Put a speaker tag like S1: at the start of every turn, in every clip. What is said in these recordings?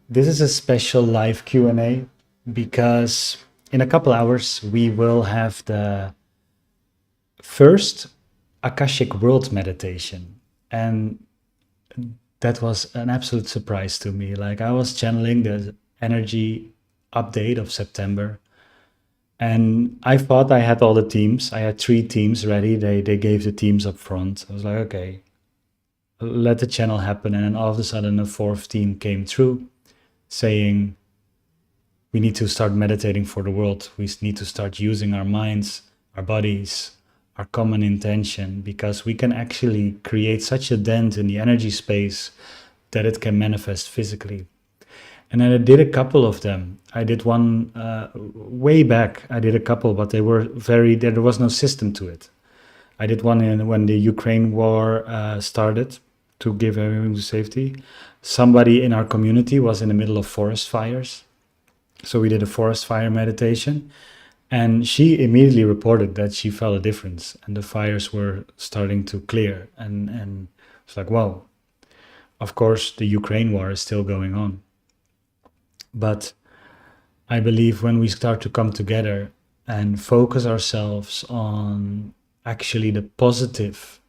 S1: this is a special live Q&A because in a couple hours we will have the first Akashic World meditation. And that was an absolute surprise to me. Like, I was channeling the energy update of September, and I thought I had all the teams. I had 3 teams ready. They gave the teams up front. I was like, okay, let the channel happen. And then all of a sudden a 4th team came through saying, we need to start meditating for the world. We need to start using our minds, our bodies, our common intention, because we can actually create such a dent in the energy space that it can manifest physically. And then I did a couple of them. I did one way back. I did a couple, but they were there was no system to it. I did one when the Ukraine war started, to give everyone safety. Somebody in our community was in the middle of forest fires. So we did a forest fire meditation. And she immediately reported that she felt a difference and the fires were starting to clear. And it's like, wow, of course, the Ukraine war is still going on. But I believe when we start to come together and focus ourselves on actually the positive,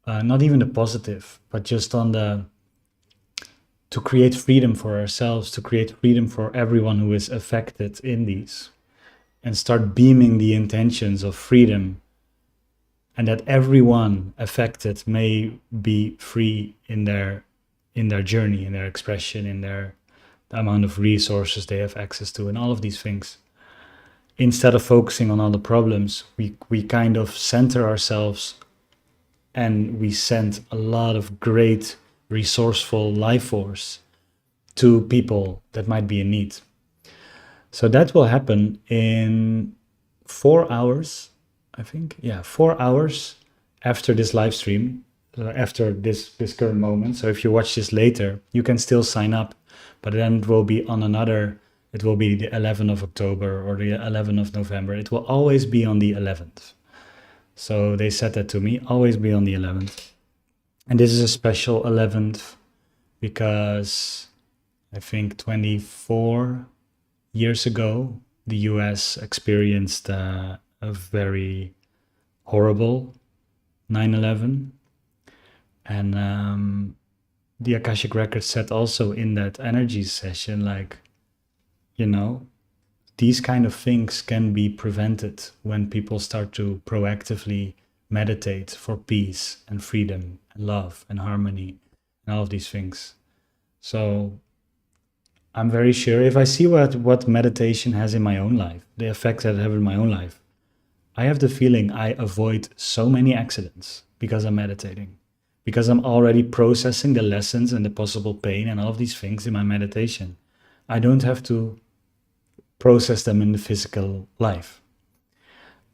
S1: not even the positive, but just on to create freedom for ourselves, to create freedom for everyone who is affected in these, and start beaming the intentions of freedom, and that everyone affected may be free in their journey, in their expression, in the amount of resources they have access to, and all of these things. Instead of focusing on all the problems, we kind of center ourselves, and we send a lot of great, resourceful life force to people that might be in need. So that will happen in 4 hours, I think. Yeah, 4 hours after this live stream, after this current moment. So if you watch this later, you can still sign up, but then it will be on it will be the 11th of October or the 11th of November. It will always be on the 11th. So they said that to me, always be on the 11th. And this is a special 11th because I think 24 years ago, the US experienced a very horrible 9/11. And the Akashic Records said also in that energy session, like, these kind of things can be prevented when people start to proactively meditate for peace and freedom and love and harmony and all of these things. So I'm very sure if I see what meditation has in my own life, the effects that I have in my own life, I have the feeling I avoid so many accidents because I'm meditating, because I'm already processing the lessons and the possible pain and all of these things in my meditation. I don't have to process them in the physical life.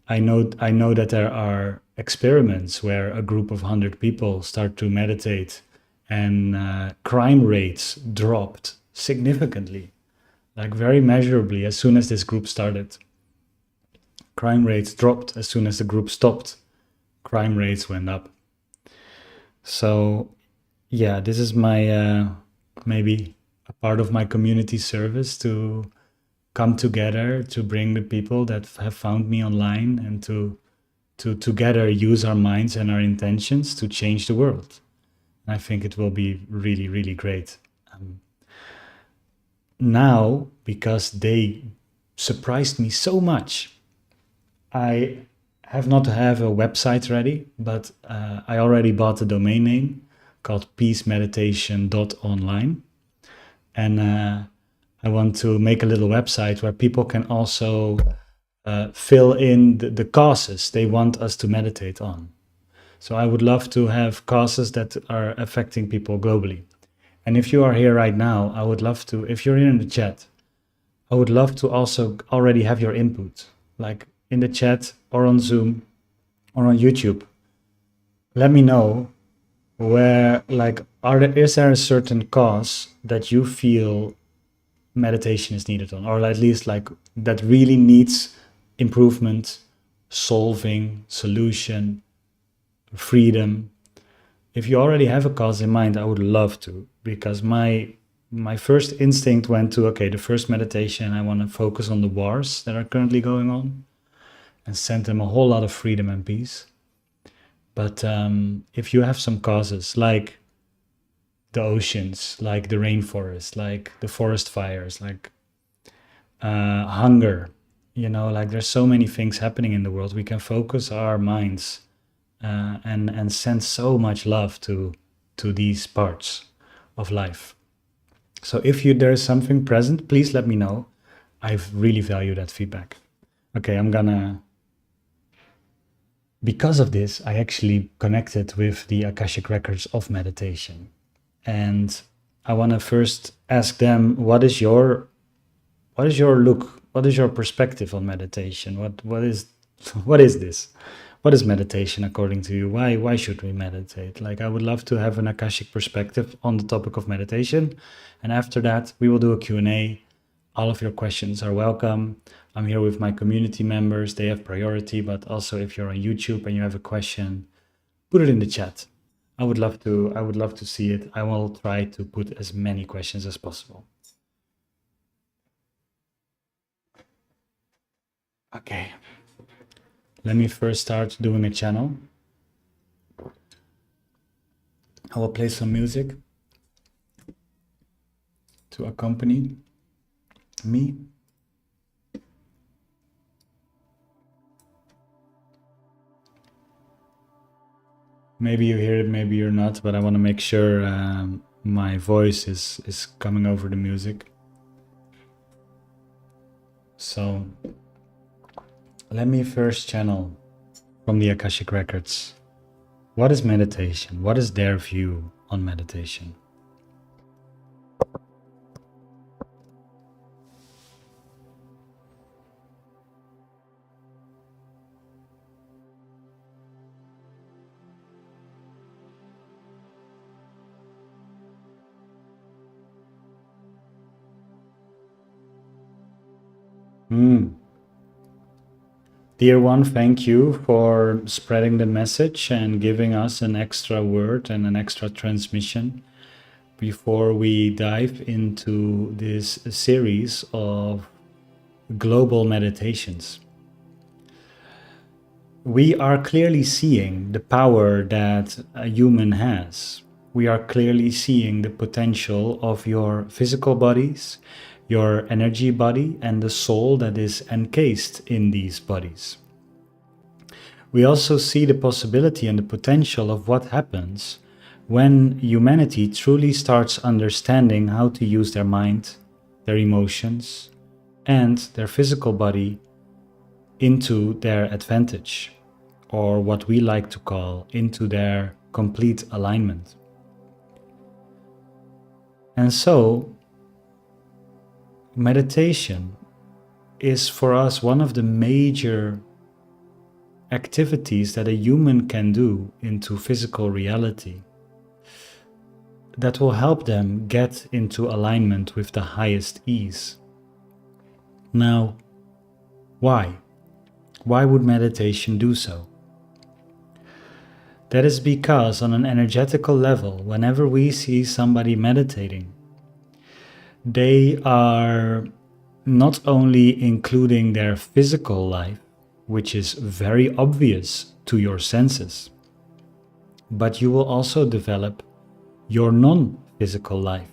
S1: I know that there are experiments where a group of 100 people start to meditate and crime rates dropped significantly, like very measurably as soon as this group started. Crime rates dropped as soon as the group stopped. Crime rates went up. So yeah, this is my maybe a part of my community service, to come together, to bring the people that have found me online and to together use our minds and our intentions to change the world. And I think it will be really, really great. Now, because they surprised me so much, I have not have a website ready, but I already bought a domain name called peacemeditation.online. And I want to make a little website where people can also fill in the causes they want us to meditate on. So I would love to have causes that are affecting people globally. And if you are here right now, I would love to, if you're in the chat, I would love to also already have your input, like in the chat or on Zoom or on YouTube. Let me know where, like, is there a certain cause that you feel meditation is needed on, or at least like that really needs improvement, solving, solution, freedom. If you already have a cause in mind, I would love to, because my my first instinct went to, okay, the first meditation, I want to focus on the wars that are currently going on and send them a whole lot of freedom and peace. But if you have some causes like the oceans, like the rainforest, like the forest fires, like hunger, you know, like there's so many things happening in the world, we can focus our minds and send so much love to these parts of life. So if there's something present, please let me know. I really value that feedback. Okay, because of this, I actually connected with the Akashic records of meditation. And I want to first ask them, what is your look? What is your perspective on meditation? What is this? What is meditation according to you? Why should we meditate? Like, I would love to have an Akashic perspective on the topic of meditation. And after that, we will do a Q&A. All of your questions are welcome. I'm here with my community members. They have priority, but also if you're on YouTube and you have a question, put it in the chat. I would love to see it. I will try to put as many questions as possible. Okay. Let me first start doing a channel. I will play some music to accompany me. Maybe you hear it, maybe you're not, but I want to make sure my voice is coming over the music. So let me first channel from the Akashic records. What is meditation? What is their view on meditation? Dear one, thank you for spreading the message and giving us an extra word and an extra transmission before we dive into this series of global meditations. We are clearly seeing the power that a human has. We are clearly seeing the potential of your physical bodies, your energy body, and the soul that is encased in these bodies. We also see the possibility and the potential of what happens when humanity truly starts understanding how to use their mind, their emotions, and their physical body into their advantage, or what we like to call into their complete alignment. And so, meditation is for us one of the major activities that a human can do into physical reality that will help them get into alignment with the highest ease. Now, why? Why would meditation do so? That is because on an energetical level, whenever we see somebody meditating, they are not only including their physical life, which is very obvious to your senses, but you will also develop your non-physical life.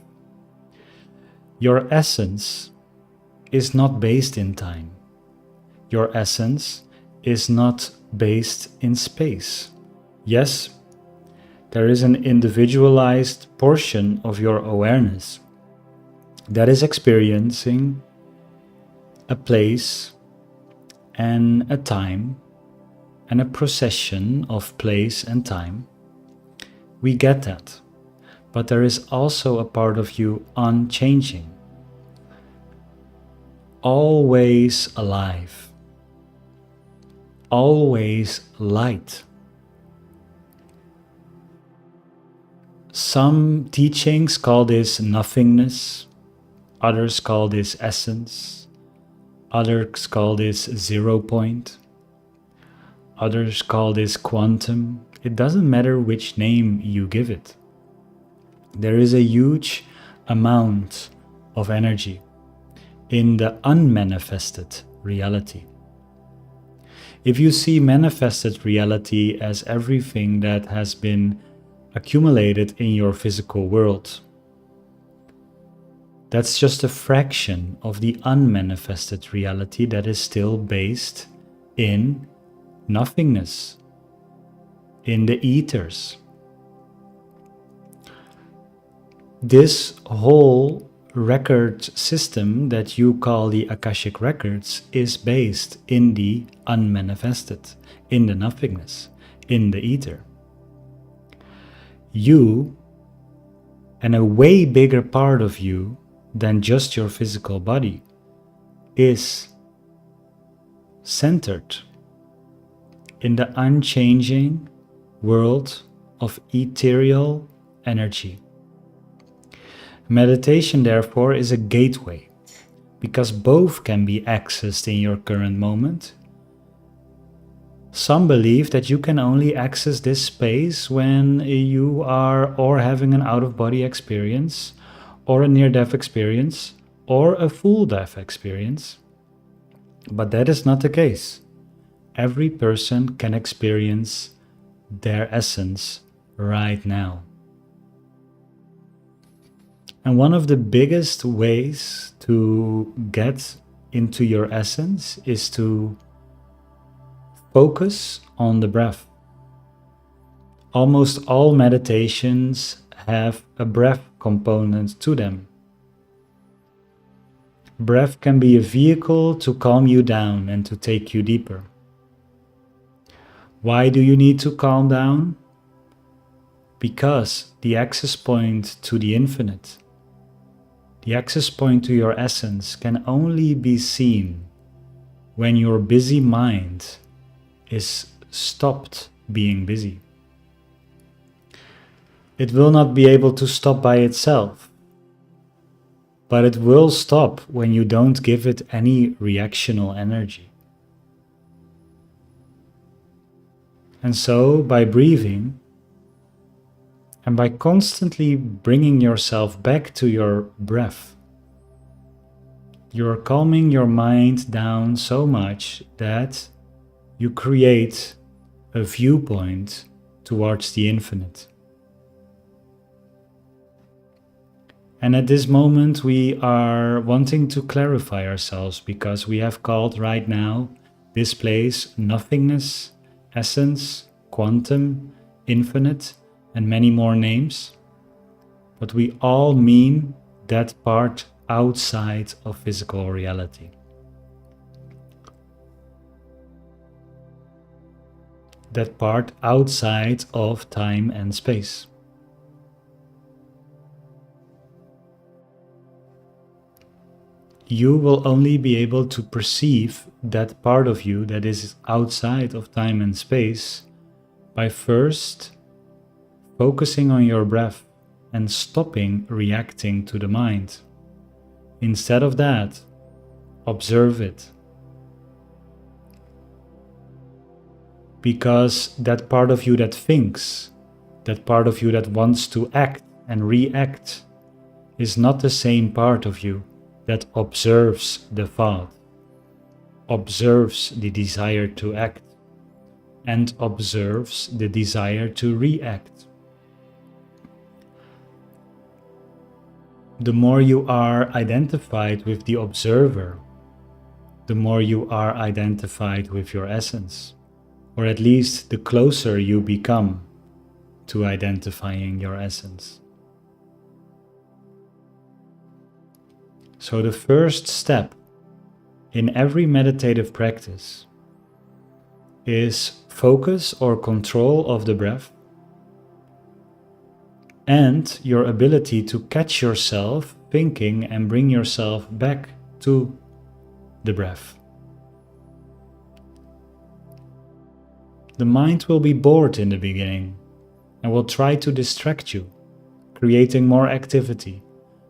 S1: Your essence is not based in time. Your essence is not based in space. Yes, there is an individualized portion of your awareness that is experiencing a place and a time and a procession of place and time. We get that, but there is also a part of you unchanging, always alive, always light. Some teachings call this nothingness, others call this essence, others call this 0 point, others call this quantum. It doesn't matter which name you give it. There is a huge amount of energy in the unmanifested reality. If you see manifested reality as everything that has been accumulated in your physical world, that's just a fraction of the unmanifested reality that is still based in nothingness, in the ethers. This whole record system that you call the Akashic records is based in the unmanifested, in the nothingness, in the ether. You, and a way bigger part of you than just your physical body, is centered in the unchanging world of ethereal energy. Meditation, therefore, is a gateway, because both can be accessed in your current moment. Some believe that you can only access this space when you are or having an out-of-body experience, or a near-death experience, or a full-death experience. But that is not the case. Every person can experience their essence right now. And one of the biggest ways to get into your essence is to focus on the breath. Almost all meditations have a breath component to them. Breath can be a vehicle to calm you down and to take you deeper. Why do you need to calm down? Because the access point to the infinite, the access point to your essence, can only be seen when your busy mind is stopped being busy. It will not be able to stop by itself, but it will stop when you don't give it any reactional energy. And so, by breathing, and by constantly bringing yourself back to your breath, you're calming your mind down so much that you create a viewpoint towards the infinite. And at this moment we are wanting to clarify ourselves, because we have called right now this place nothingness, essence, quantum, infinite, and many more names, but we all mean that part outside of physical reality. That part outside of time and space. You will only be able to perceive that part of you that is outside of time and space by first focusing on your breath and stopping reacting to the mind. Instead of that, observe it. Because that part of you that thinks, that part of you that wants to act and react, is not the same part of you that observes the thought, observes the desire to act, and observes the desire to react. The more you are identified with the observer, the more you are identified with your essence, or at least the closer you become to identifying your essence. So the first step in every meditative practice is focus or control of the breath, and your ability to catch yourself thinking and bring yourself back to the breath. The mind will be bored in the beginning and will try to distract you, creating more activity,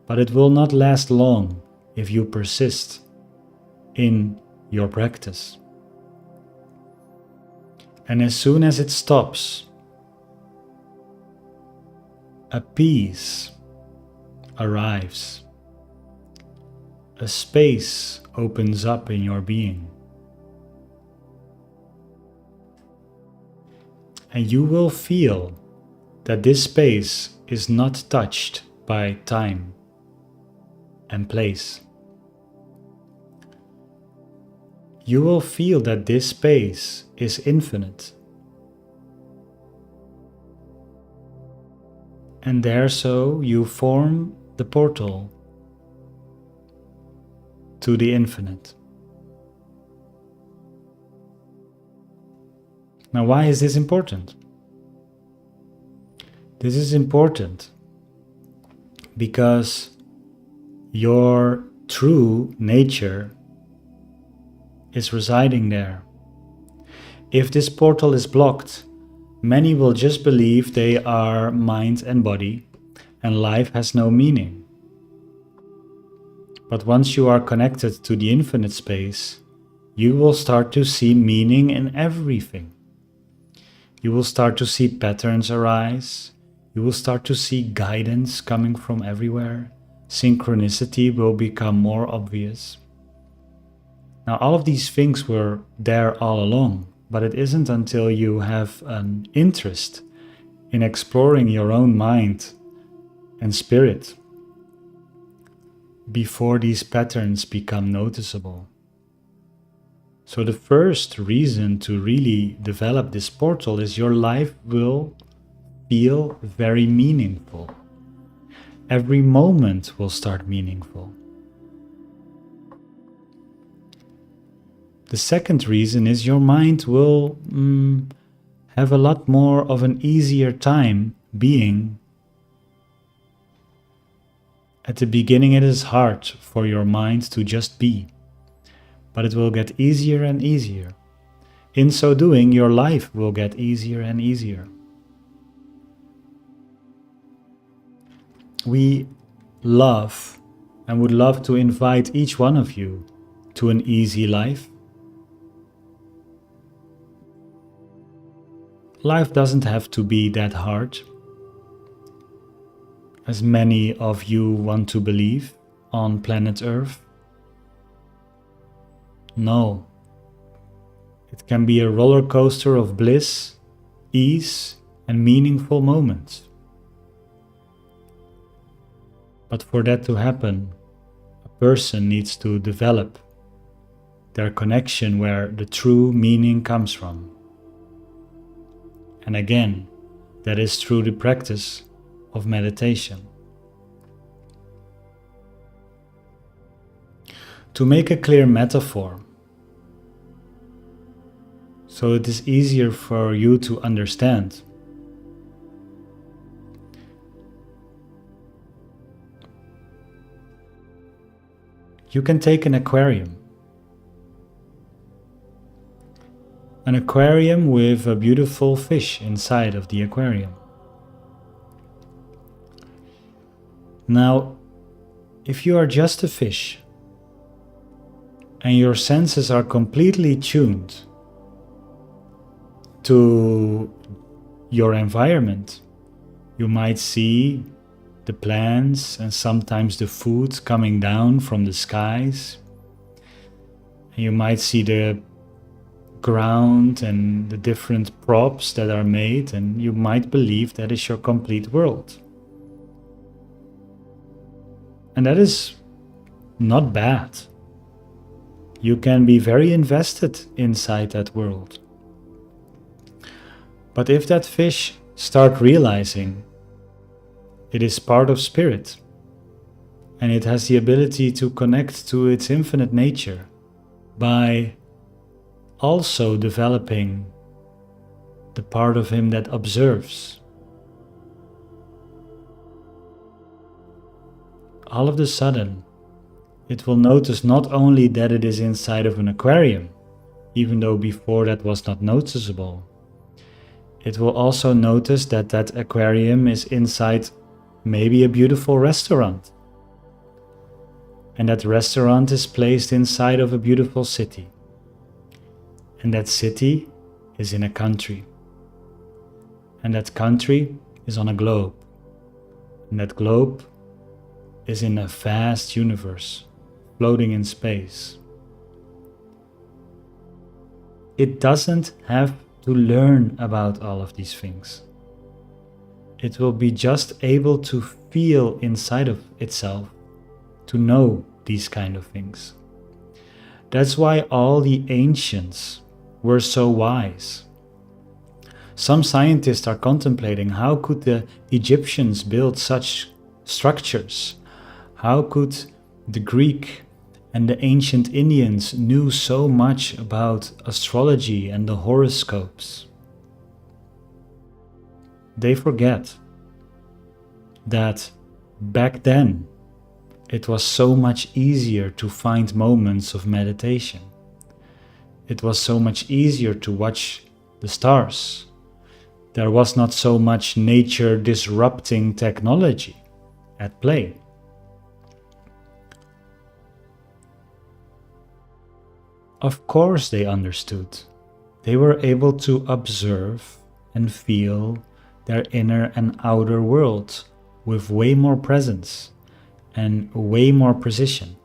S1: but it will not last long if you persist in your practice. And as soon as it stops, a peace, arrives. A space opens up in your being. And you will feel that this space is not touched by time and place. You will feel that this space is infinite. And there so you form the portal to the infinite. Now, why is this important? This is important because your true nature is residing there. If this portal is blocked, many will just believe they are mind and body, and life has no meaning. But once you are connected to the infinite space, you will start to see meaning in everything. You will start to see patterns arise. You will start to see guidance coming from everywhere. Synchronicity will become more obvious. Now, all of these things were there all along, but it isn't until you have an interest in exploring your own mind and spirit before these patterns become noticeable. So the first reason to really develop this portal is your life will feel very meaningful. Every moment will start meaningful. The second reason is your mind will have a lot more of an easier time being. At the beginning it is hard for your mind to just be, but it will get easier and easier. In so doing, your life will get easier and easier. We love and would love to invite each one of you to an easy life. Life doesn't have to be that hard, as many of you want to believe on planet Earth. No, it can be a roller coaster of bliss, ease, and meaningful moments. But for that to happen, a person needs to develop their connection where the true meaning comes from. And again, that is through the practice of meditation. To make a clear metaphor, so it is easier for you to understand. You can take an aquarium. An aquarium with a beautiful fish inside of the aquarium. Now, if you are just a fish and your senses are completely tuned to your environment, you might see the plants and sometimes the food coming down from the skies. And you might see the ground and the different props that are made, and you might believe that is your complete world. And that is not bad. You can be very invested inside that world. But if that fish starts realizing it is part of spirit, and it has the ability to connect to its infinite nature by also developing the part of him that observes, all of a sudden it will notice not only that it is inside of an aquarium, even though before that was not noticeable. It will also notice that that aquarium is inside maybe a beautiful restaurant. And that restaurant is placed inside of a beautiful city. And that city is in a country. And that country is on a globe. And that globe is in a vast universe, floating in space. It doesn't have to learn about all of these things. It will be just able to feel inside of itself to know these kind of things. That's why all the ancients were so wise. Some scientists are contemplating how could the Egyptians build such structures? How could the Greek and the ancient Indians knew so much about astrology and the horoscopes? They forget that back then it was so much easier to find moments of meditation. It was so much easier to watch the stars. There was not so much nature disrupting technology at play. Of course they understood. They were able to observe and feel their inner and outer world with way more presence and way more precision.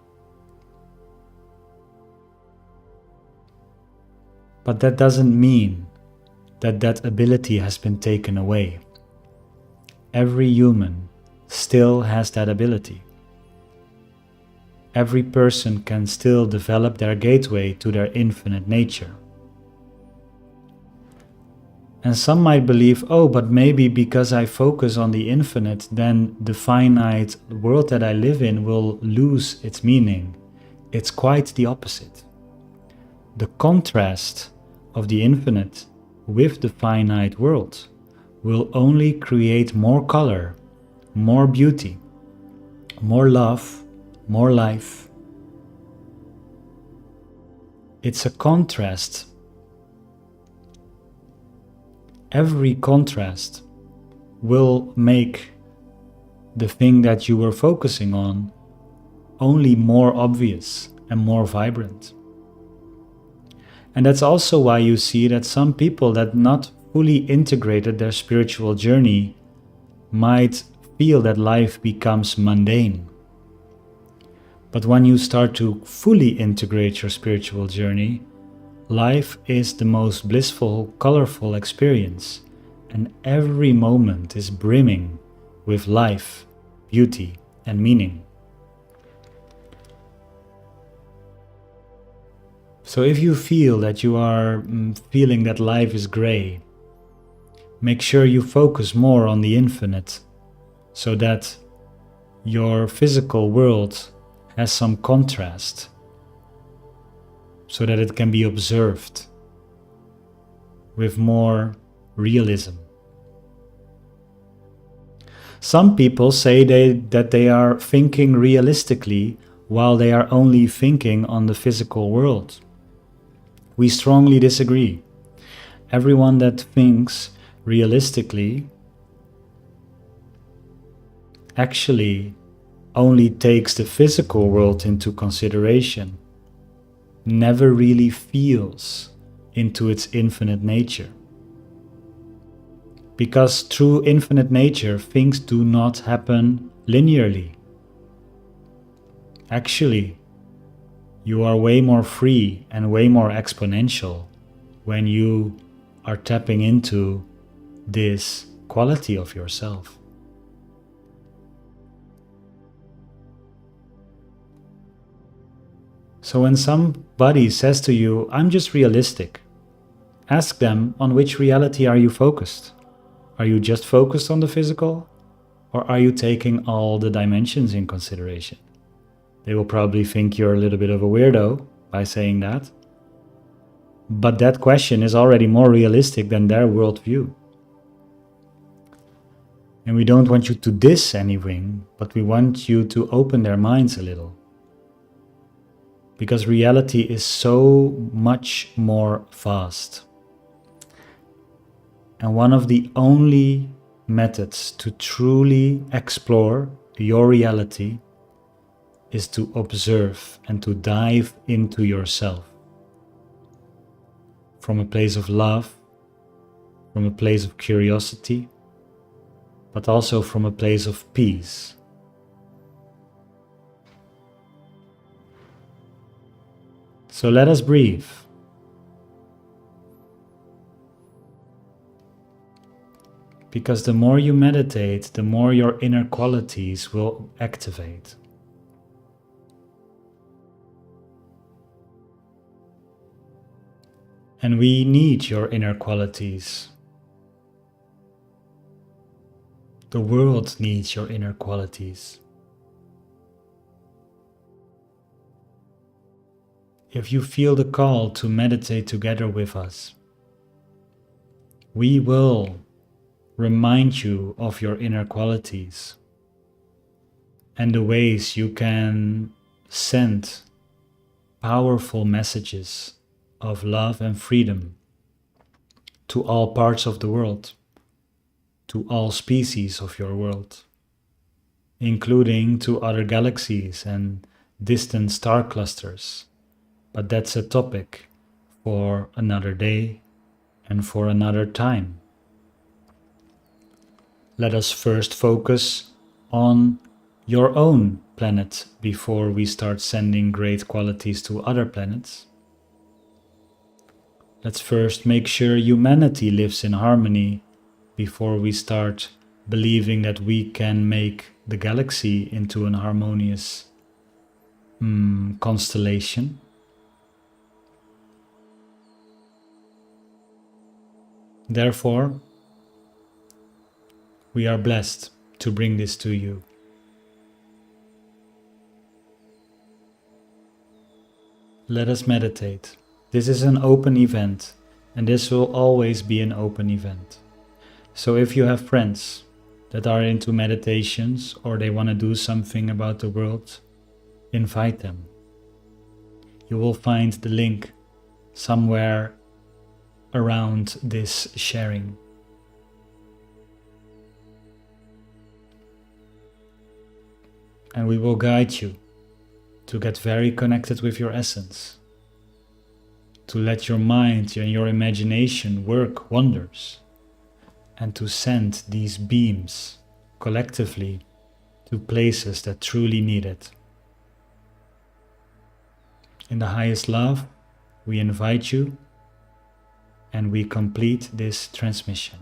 S1: But that doesn't mean that that ability has been taken away. Every human still has that ability. Every person can still develop their gateway to their infinite nature. And some might believe, oh, but maybe because I focus on the infinite, then the finite world that I live in will lose its meaning. It's quite the opposite. The contrast of the infinite with the finite world will only create more color, more beauty, more love, more life. It's a contrast. Every contrast will make the thing that you were focusing on only more obvious and more vibrant. And that's also why you see that some people that not fully integrated their spiritual journey might feel that life becomes mundane. But when you start to fully integrate your spiritual journey, life is the most blissful, colorful experience, and every moment is brimming with life, beauty, and meaning. So if you feel that you are feeling that life is gray, make sure you focus more on the infinite so that your physical world has some contrast, so that it can be observed with more realism. Some people say that they are thinking realistically while they are only thinking on the physical world. We strongly disagree. Everyone that thinks realistically actually only takes the physical world into consideration, never really feels into its infinite nature. Because through infinite nature, things do not happen linearly. Actually, you are way more free and way more exponential when you are tapping into this quality of yourself. So when somebody says to you, I'm just realistic, ask them, on which reality are you focused? Are you just focused on the physical? Or are you taking all the dimensions in consideration? They will probably think you're a little bit of a weirdo by saying that. But that question is already more realistic than their worldview. And we don't want you to diss anything, but we want you to open their minds a little. Because reality is so much more vast. And one of the only methods to truly explore your reality is to observe and to dive into yourself. From a place of love, from a place of curiosity, but also from a place of peace. So let us breathe. Because the more you meditate, the more your inner qualities will activate. And we need your inner qualities. The world needs your inner qualities. If you feel the call to meditate together with us, we will remind you of your inner qualities and the ways you can send powerful messages of love and freedom to all parts of the world, to all species of your world, including to other galaxies and distant star clusters. But that's a topic for another day and for another time. Let us first focus on your own planet before we start sending great qualities to other planets. Let's first make sure humanity lives in harmony before we start believing that we can make the galaxy into an harmonious constellation. Therefore, we are blessed to bring this to you. Let us meditate. This is an open event, and this will always be an open event. So if you have friends that are into meditations or they want to do something about the world, invite them. You will find the link somewhere around this sharing. And we will guide you to get very connected with your essence, to let your mind and your imagination work wonders, and to send these beams collectively to places that truly need it. In the highest love, we invite you and we complete this transmission.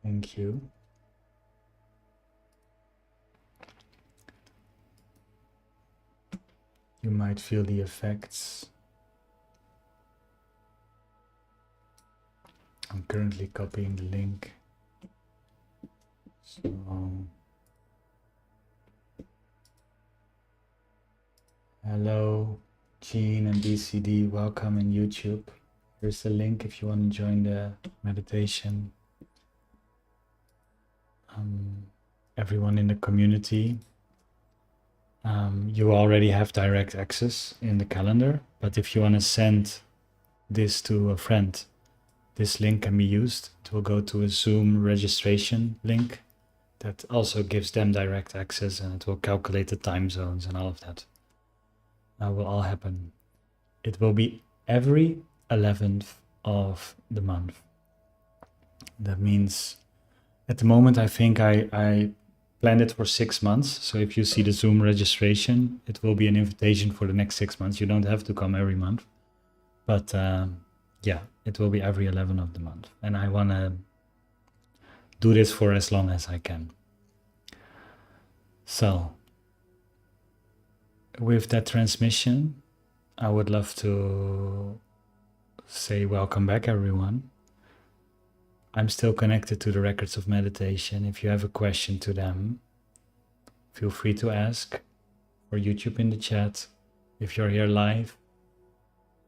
S1: Thank you. You might feel the effects. I'm currently copying the link. So hello, Jean and BCD, welcome in YouTube. Here's the link if you want to join the meditation. Everyone in the community, you already have direct access in the calendar, but if you want to send this to a friend, this link can be used. It will go to a Zoom registration link that also gives them direct access, and it will calculate the time zones and all of that. That will all happen. It will be every 11th of the month. That means at the moment I think I planned it for 6 months. So if you see the Zoom registration, it will be an invitation for the next 6 months. You don't have to come every month. But yeah, it will be every 11th of the month. And I want to do this for as long as I can. So with that transmission, I would love to say welcome back, everyone. I'm still connected to the records of meditation. If you have a question to them, feel free to ask, or YouTube in the chat, If you're here live,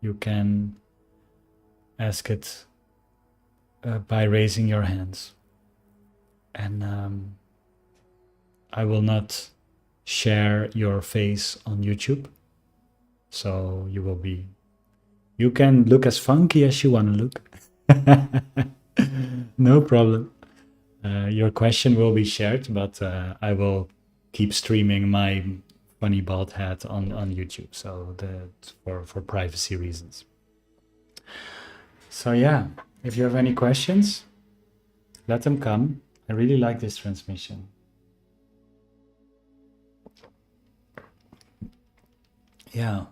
S1: you can ask it by raising your hands. And I will not share your face on YouTube. So you can look as funky as you want to look. No problem. Your question will be shared, but I will keep streaming my funny bald head on YouTube, so for privacy reasons. So yeah, if you have any questions, let them come. I really like this transmission. Yeah.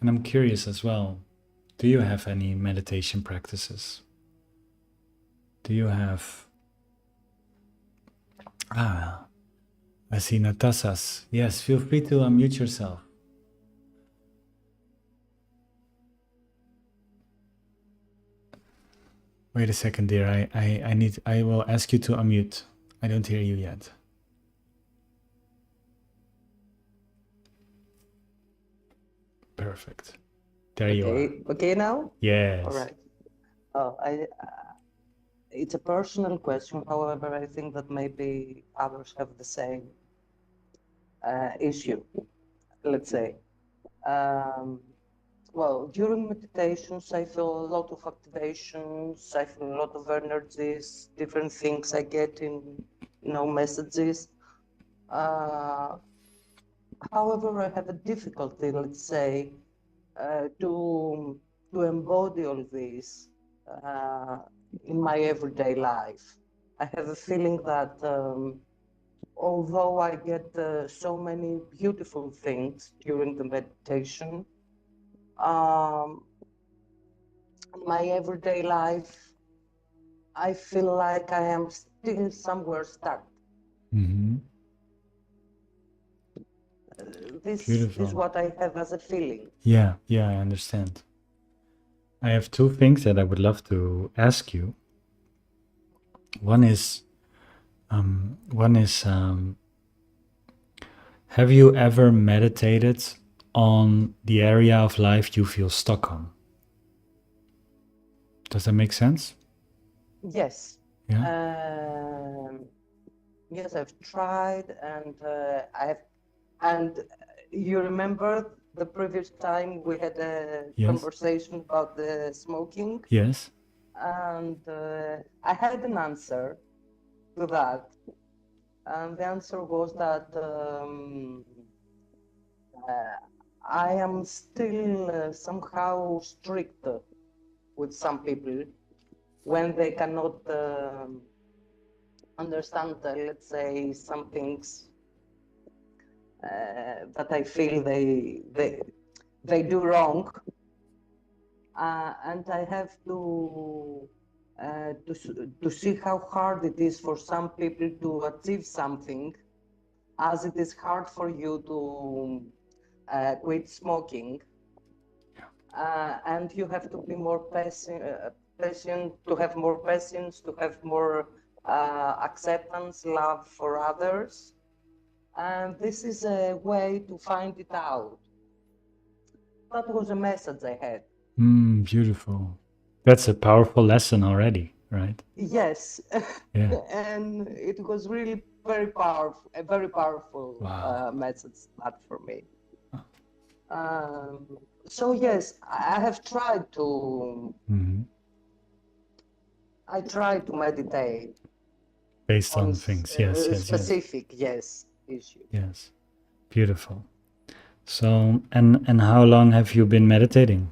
S1: And I'm curious as well, do you have any meditation practices? Do you have... I see Natasha's. Yes, feel free to unmute yourself. Wait a second, dear. I will ask you to unmute. I don't hear you yet. Perfect. There you are.
S2: Okay now?
S1: Yes.
S2: All right. Oh, it's a personal question. However, I think that maybe others have the same issue, let's say. Well, during meditations, I feel a lot of activations. I feel a lot of energies, different things I get in, messages. However, I have a difficulty, let's say, to embody all this in my everyday life. I have a feeling that although I get so many beautiful things during the meditation, in my everyday life, I feel like I am still somewhere stuck.
S1: Mm-hmm.
S2: This
S1: Beautiful.
S2: is what I have as a feeling.
S1: Yeah, I understand. I have two things that I would love to ask you. One is, have you ever meditated on the area of life you feel stuck on? Does that make sense?
S2: Yes.
S1: Yeah.
S2: Yes, I've tried, and you remember the previous time we had a conversation about the smoking?
S1: Yes.
S2: And I had an answer to that. And the answer was that I am still somehow strict with some people when they cannot understand, let's say, some things that I feel they do wrong, and I have to see how hard it is for some people to achieve something, as it is hard for you to quit smoking, and you have to be more patient, to have more patience, to have more acceptance, love for others. And this is a way to find it out. That was a message I had.
S1: Beautiful. That's a powerful lesson already, right?
S2: Yes.
S1: Yeah.
S2: And it was really very powerful, a very powerful message that for me. So yes, I have tried to. I try to meditate
S1: based on things. Yes.
S2: Specific, yes, issue.
S1: Yes. Beautiful. So, and how long have you been meditating?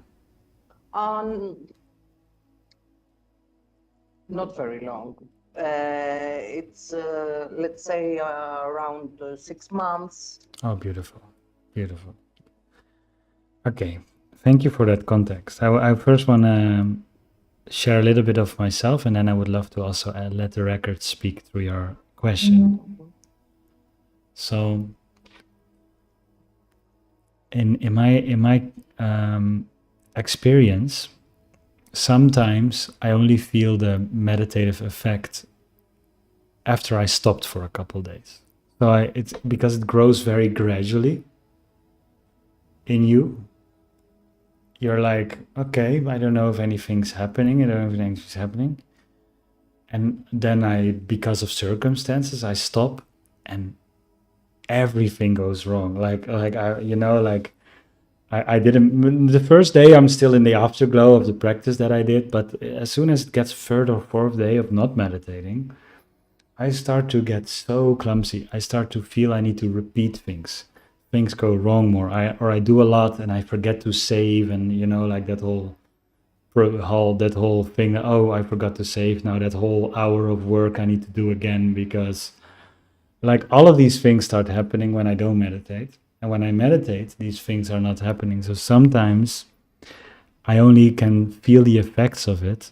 S2: Not very long. It's let's say around 6 months.
S1: Oh, beautiful, beautiful. Okay, thank you for that context. I first want to share a little bit of myself, and then I would love to also let the record speak through your question. So, in my experience, sometimes I only feel the meditative effect after I stopped for a couple of days. So it's because it grows very gradually. in you. You're like, okay, I don't know if anything's happening. I don't know if anything's happening. And then because of circumstances, I stop and everything goes wrong. I didn't, the first day I'm still in the afterglow of the practice that I did, but as soon as it gets third or fourth day of not meditating, I start to get so clumsy. I start to feel I need to repeat things. Things go wrong more. I do a lot and I forget to save, and like that whole thing. Oh, I forgot to save. Now that whole hour of work I need to do again, because like all of these things start happening when I don't meditate. And when I meditate, these things are not happening. So sometimes I only can feel the effects of it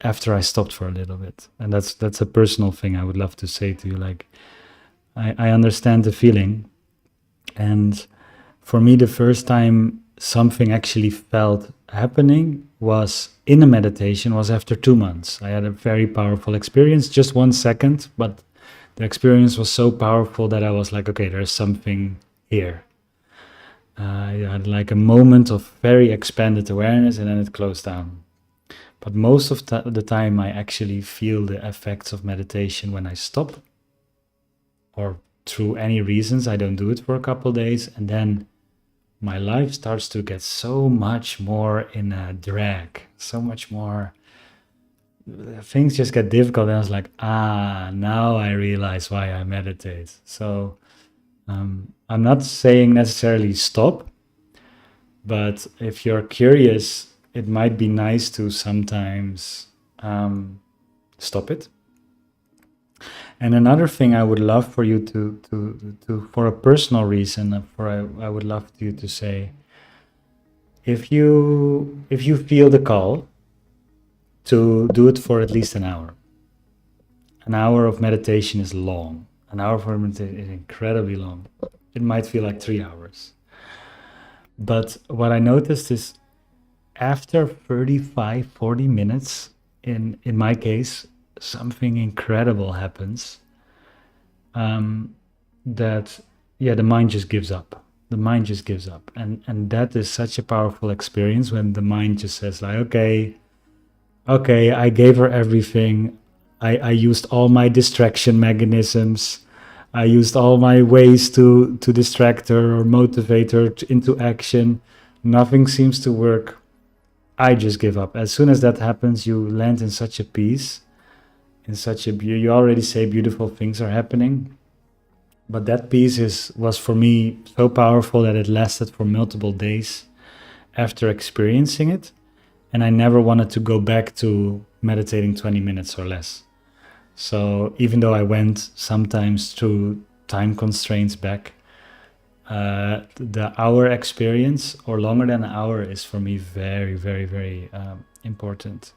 S1: after I stopped for a little bit. And that's a personal thing I would love to say to you. Like, I understand the feeling. And for me, the first time something actually felt happening was in a meditation, was after 2 months. I had a very powerful experience, just 1 second, but the experience was so powerful that I was like, okay, there's something here. I had like a moment of very expanded awareness, and then it closed down. But most of the time I actually feel the effects of meditation when I stop, or through any reasons I don't do it for a couple of days, and then my life starts to get so much more in a drag, so much more, things just get difficult. And I was like, now I realize why I meditate. So I'm not saying necessarily stop, but if you're curious, it might be nice to sometimes stop it. And another thing I would love for you to for a personal reason, I would love you to say, if you feel the call to do it for at least an hour. An hour of meditation is long. An hour of meditation is incredibly long. It might feel like 3 hours. But what I noticed is after 35, 40 minutes, in my case, something incredible happens. The mind just gives up. The mind just gives up. And that is such a powerful experience when the mind just says like, okay, I gave her everything. I used all my distraction mechanisms. I used all my ways to distract her or motivate her into action. Nothing seems to work. I just give up. As soon as that happens, you land in such a peace, you already say beautiful things are happening. But that peace was for me so powerful that it lasted for multiple days after experiencing it. And I never wanted to go back to meditating 20 minutes or less. So even though I went sometimes through time constraints back, the hour experience or longer than an hour is for me very, very, very important.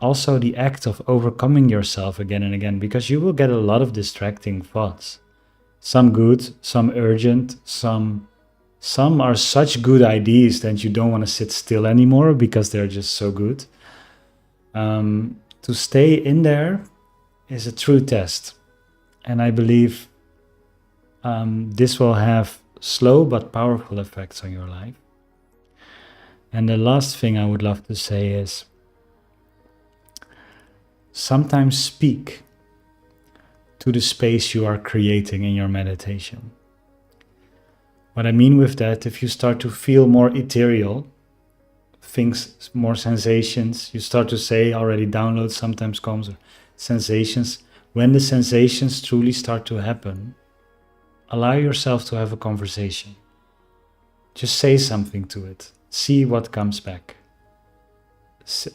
S1: Also the act of overcoming yourself again and again, because you will get a lot of distracting thoughts. Some good, some urgent, some are such good ideas that you don't want to sit still anymore because they're just so good. To stay in there is a true test. And I believe this will have slow but powerful effects on your life. And the last thing I would love to say is, sometimes speak to the space you are creating in your meditation. What I mean with that, if you start to feel more ethereal, things, more sensations, you start to say already downloads sometimes comes, sensations. When the sensations truly start to happen, allow yourself to have a conversation. Just say something to it. See what comes back. That's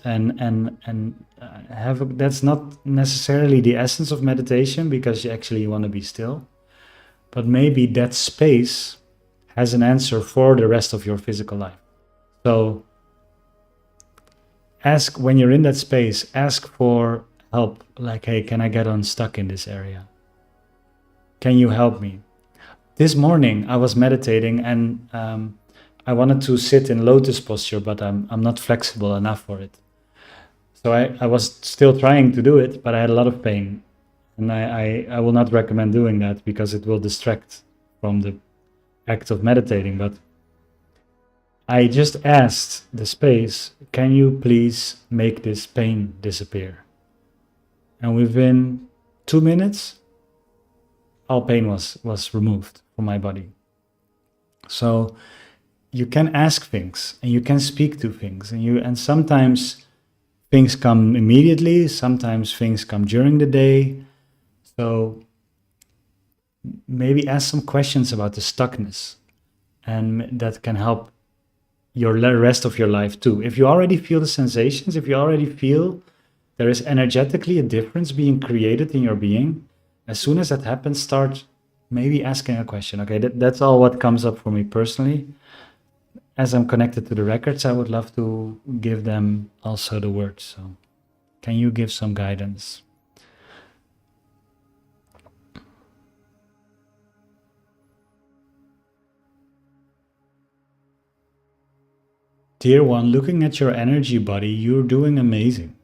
S1: not necessarily the essence of meditation, because you want to be still. But maybe that space has an answer for the rest of your physical life. So ask, when you're in that space, ask for help. Like, hey, can I get unstuck in this area? Can you help me? This morning I was meditating and I wanted to sit in lotus posture, but I'm not flexible enough for it. So I was still trying to do it, but I had a lot of pain. And I will not recommend doing that, because it will distract from the act of meditating, but I just asked the space, can you please make this pain disappear? And within 2 minutes, all pain was removed from my body. So you can ask things and you can speak to things, and sometimes things come immediately, sometimes things come during the day. So maybe ask some questions about the stuckness, and that can help your rest of your life too. If you already feel the sensations, if you already feel there is energetically a difference being created in your being, as soon as that happens, start maybe asking a question. Okay, that's all what comes up for me personally. As I'm connected to the records, I would love to give them also the words. So can you give some guidance? Dear one, looking at your energy body, you're doing amazing.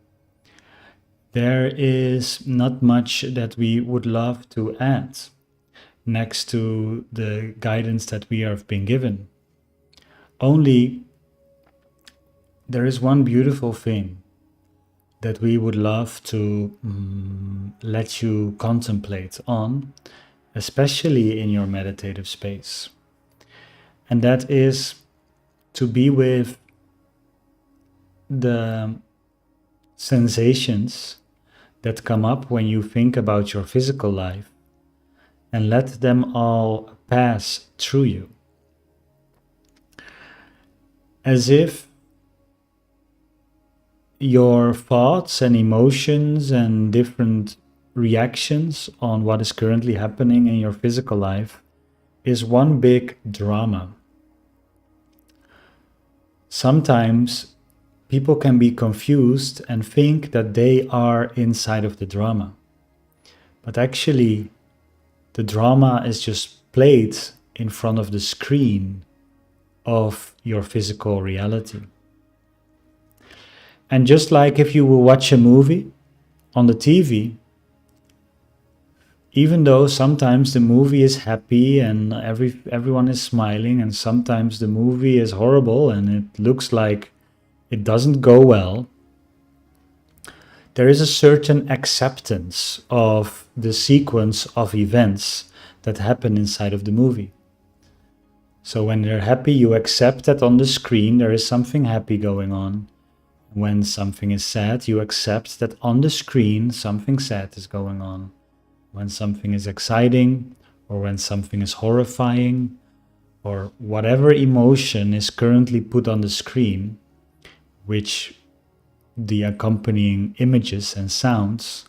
S1: There is not much that we would love to add next to the guidance that we have been given. Only there is one beautiful thing that we would love to let you contemplate on, especially in your meditative space. And that is to be with the sensations that come up when you think about your physical life, and let them all pass through you. As if your thoughts and emotions and different reactions on what is currently happening in your physical life is one big drama. Sometimes people can be confused and think that they are inside of the drama. But actually, the drama is just played in front of the screen of your physical reality. And just like if you will watch a movie on the TV, even though sometimes the movie is happy and everyone is smiling, and sometimes the movie is horrible and it looks like it doesn't go well, there is a certain acceptance of the sequence of events that happen inside of the movie. So when they're happy, you accept that on the screen there is something happy going on. When something is sad, you accept that on the screen something sad is going on. When something is exciting, or when something is horrifying, or whatever emotion is currently put on the screen, which the accompanying images and sounds,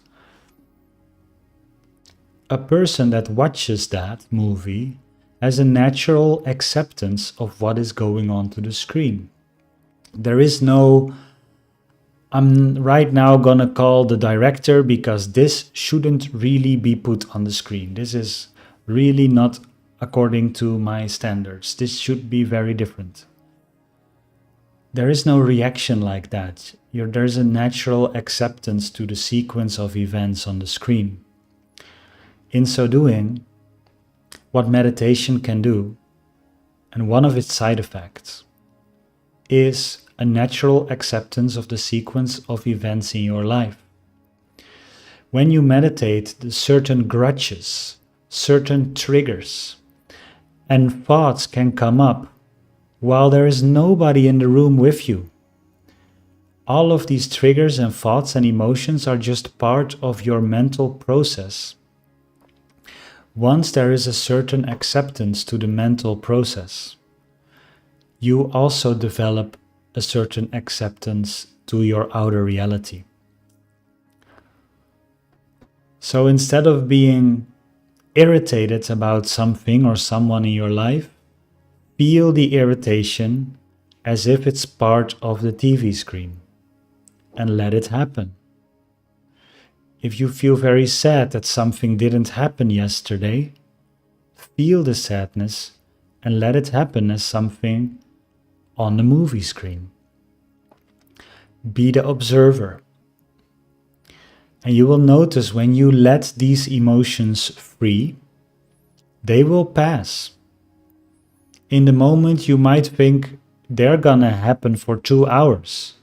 S1: a person that watches that movie has a natural acceptance of what is going on to the screen. There is no, I'm right now gonna call the director because this shouldn't really be put on the screen. This is really not according to my standards. This should be very different. There is no reaction like that. There's a natural acceptance to the sequence of events on the screen. In so doing, what meditation can do, and one of its side effects, is a natural acceptance of the sequence of events in your life. When you meditate, certain grudges, certain triggers, and thoughts can come up while there is nobody in the room with you. All of these triggers and thoughts and emotions are just part of your mental process. Once there is a certain acceptance to the mental process, you also develop a certain acceptance to your outer reality. So instead of being irritated about something or someone in your life, feel the irritation as if it's part of the TV screen and let it happen. If you feel very sad that something didn't happen yesterday, feel the sadness and let it happen as something on the movie screen. Be the observer. And you will notice when you let these emotions free, they will pass. in the moment you might think they're gonna happen for 2 hours.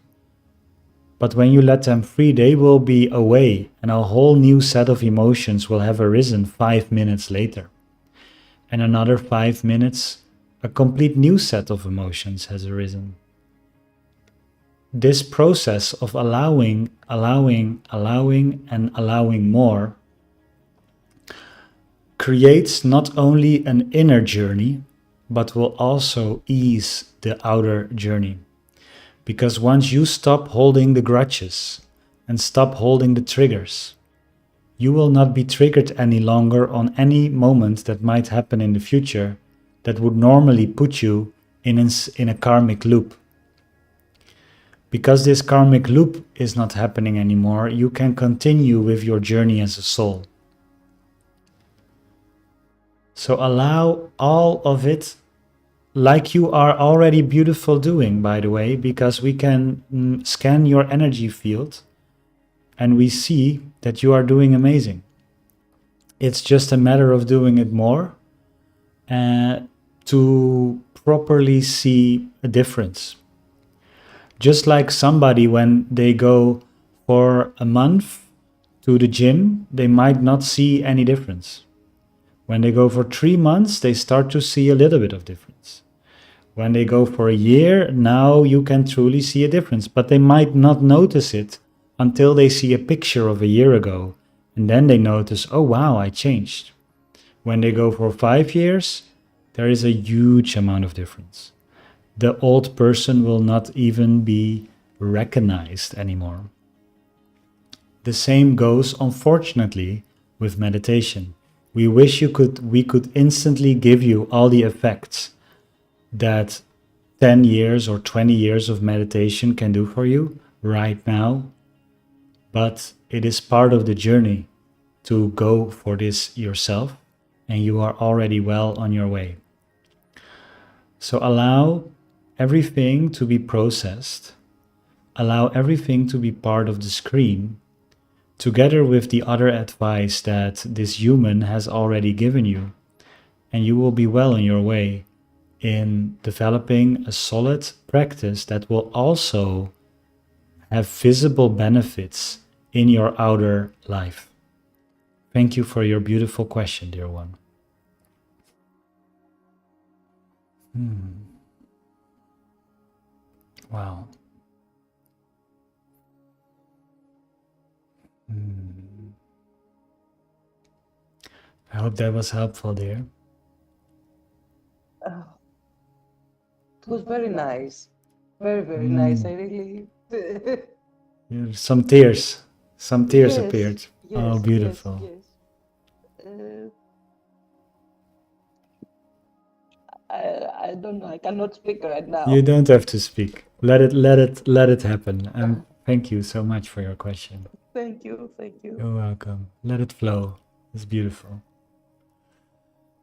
S1: But when you let them free, they will be away and a whole new set of emotions will have arisen 5 minutes later. And another 5 minutes, a complete new set of emotions has arisen. This process of allowing more creates not only an inner journey, but will also ease the outer journey. Because once you stop holding the grudges and stop holding the triggers, you will not be triggered any longer on any moment that might happen in the future that would normally put you in a karmic loop. Because this karmic loop is not happening anymore, you can continue with your journey as a soul. So allow all of it, like you are already beautiful doing, by the way, because we can scan your energy field and we see that you are doing amazing. It's just a matter of doing it more to properly see a difference. Just like somebody, when they go for a month to the gym, they might not see any difference. When they go for 3 months, they start to see a little bit of difference. When they go for a year, now you can truly see a difference, but they might not notice it until they see a picture of a year ago. And then they notice, oh wow, I changed. When they go for 5 years, there is a huge amount of difference. The old person will not even be recognized anymore. The same goes, unfortunately, with meditation. We wish we could instantly give you all the effects that 10 years or 20 years of meditation can do for you right now, but it is part of the journey to go for this yourself, and you are already well on your way. So allow everything to be processed, allow everything to be part of the screen, together with the other advice that this human has already given you, and you will be well on your way in developing a solid practice that will also have visible benefits in your outer life. Thank you for your beautiful question, dear one. Wow. I hope that was helpful, dear.
S2: It was very nice. Very, very nice. I really...
S1: Some tears
S2: Yes,
S1: appeared. Oh,
S2: yes,
S1: beautiful.
S2: yes. I don't know. I cannot speak right now.
S1: You don't have to speak. Let it happen. And thank you so much for your question.
S2: Thank you.
S1: You're welcome. Let it flow. It's beautiful.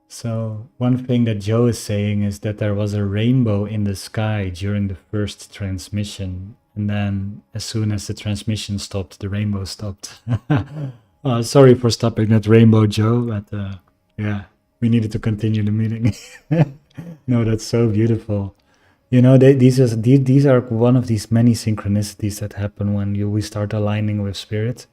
S1: So one thing that Joe is saying is that there was a rainbow in the sky during the first transmission. And then as soon as the transmission stopped, the rainbow stopped. Sorry for stopping that rainbow, Joe. But yeah, we needed to continue the meeting. No, that's so beautiful. You know, these are one of these many synchronicities that happen when we start aligning with spirit.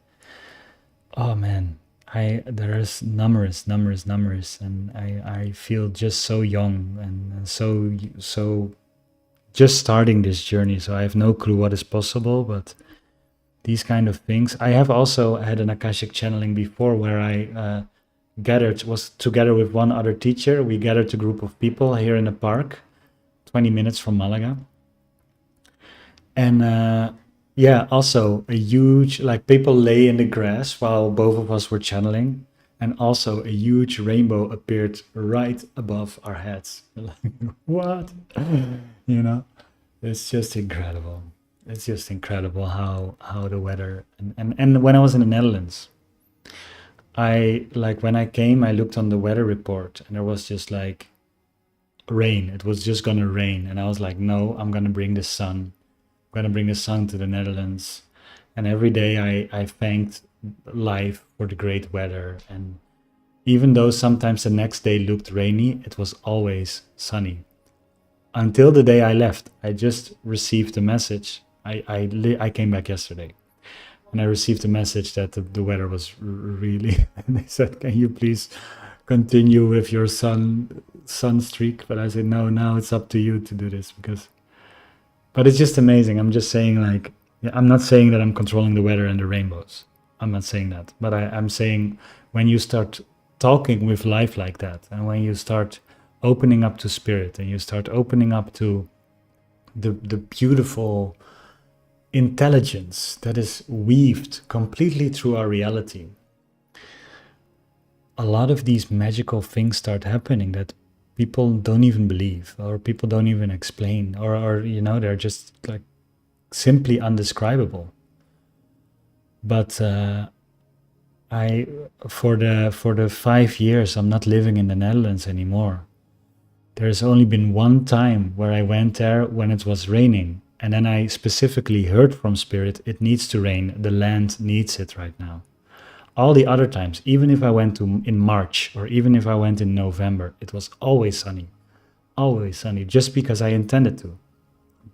S1: Oh man, there's numerous, and I feel just so young and so just starting this journey. So I have no clue what is possible, but these kind of things. I have also had an Akashic channeling before where I was together with one other teacher. We gathered a group of people here in a park, 20 minutes from Malaga. And yeah, also a huge, like people lay in the grass while both of us were channeling. And also a huge rainbow appeared right above our heads. Like, what? You know, it's just incredible. It's just incredible how the weather, and when I was in the Netherlands, when I came, I looked on the weather report and there was just like rain. It was just gonna rain. And I was like, no, I'm gonna bring the sun. I'm gonna bring the sun to the Netherlands. And every day I thanked life for the great weather. And even though sometimes the next day looked rainy, it was always sunny. until the day I left. I just received a message. I came back yesterday, and I received a message that the weather was really. And they said, "Can you please continue with your sun streak?" But I said, "No, now it's up to you to do this because." But it's just amazing. I'm just saying, like, yeah, I'm not saying that I'm controlling the weather and the rainbows. I'm not saying that. But I'm saying when you start talking with life like that, and when you start opening up to spirit, and you start opening up to the beautiful intelligence that is weaved completely through our reality, a lot of these magical things start happening that people don't even believe, or people don't even explain, or you know, they're just like simply undescribable. But I for the 5 years I'm not living in the Netherlands anymore, there's only been one time where I went there when it was raining, and then I specifically heard from spirit, it needs to rain, the land needs it right now. All the other times, even if I went in March, or even if I went in November, it was always sunny, just because I intended to,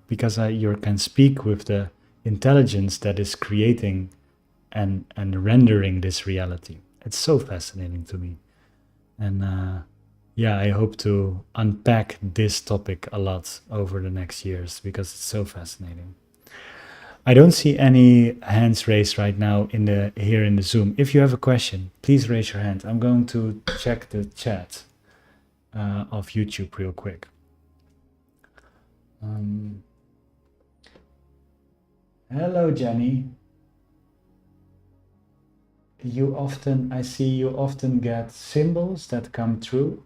S1: because you can speak with the intelligence that is creating and rendering this reality. It's so fascinating to me. And yeah, I hope to unpack this topic a lot over the next years because it's so fascinating. I don't see any hands raised right now here in the Zoom. If you have a question, please raise your hand. I'm going to check the chat of YouTube real quick. Hello, Jenny. I see you often get symbols that come true.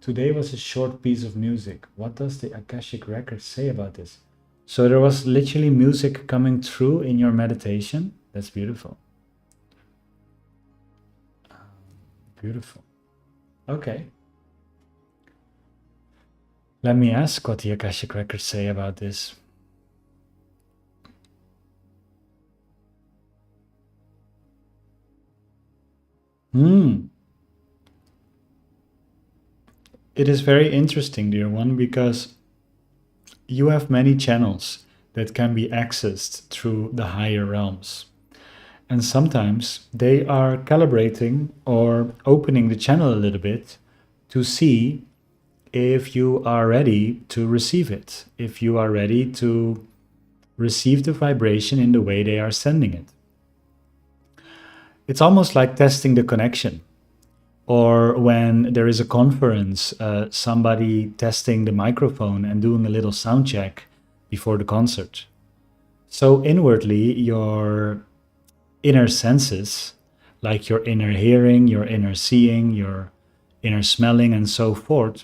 S1: Today was a short piece of music. What does the Akashic record say about this? So there was literally music coming through in your meditation. That's beautiful. Beautiful. Okay. Let me ask what the Akashic records say about this. It is very interesting, dear one, because you have many channels that can be accessed through the higher realms. And sometimes they are calibrating or opening the channel a little bit to see if you are ready to receive it, if you are ready to receive the vibration in the way they are sending it. It's almost like testing the connection. Or when there is a conference, somebody testing the microphone and doing a little sound check before the concert. So inwardly, your inner senses, like your inner hearing, your inner seeing, your inner smelling, and so forth,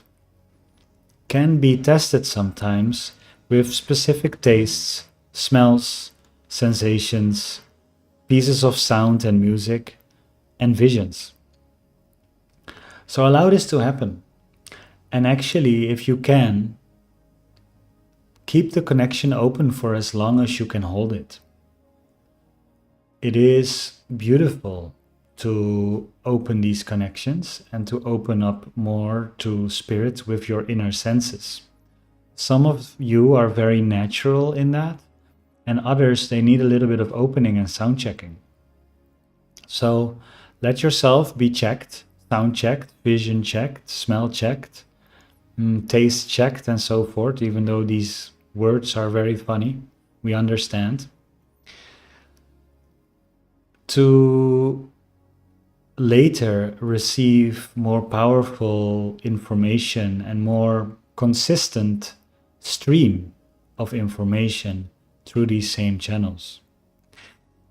S1: can be tested sometimes with specific tastes, smells, sensations, pieces of sound and music, and visions. So allow this to happen. And actually, if you can, keep the connection open for as long as you can hold it. It is beautiful to open these connections and to open up more to spirit with your inner senses. Some of you are very natural in that, and others, they need a little bit of opening and sound checking. So let yourself be checked. Sound checked, vision checked, smell checked, taste checked, and so forth, even though these words are very funny, we understand. To later receive more powerful information and more consistent stream of information through these same channels.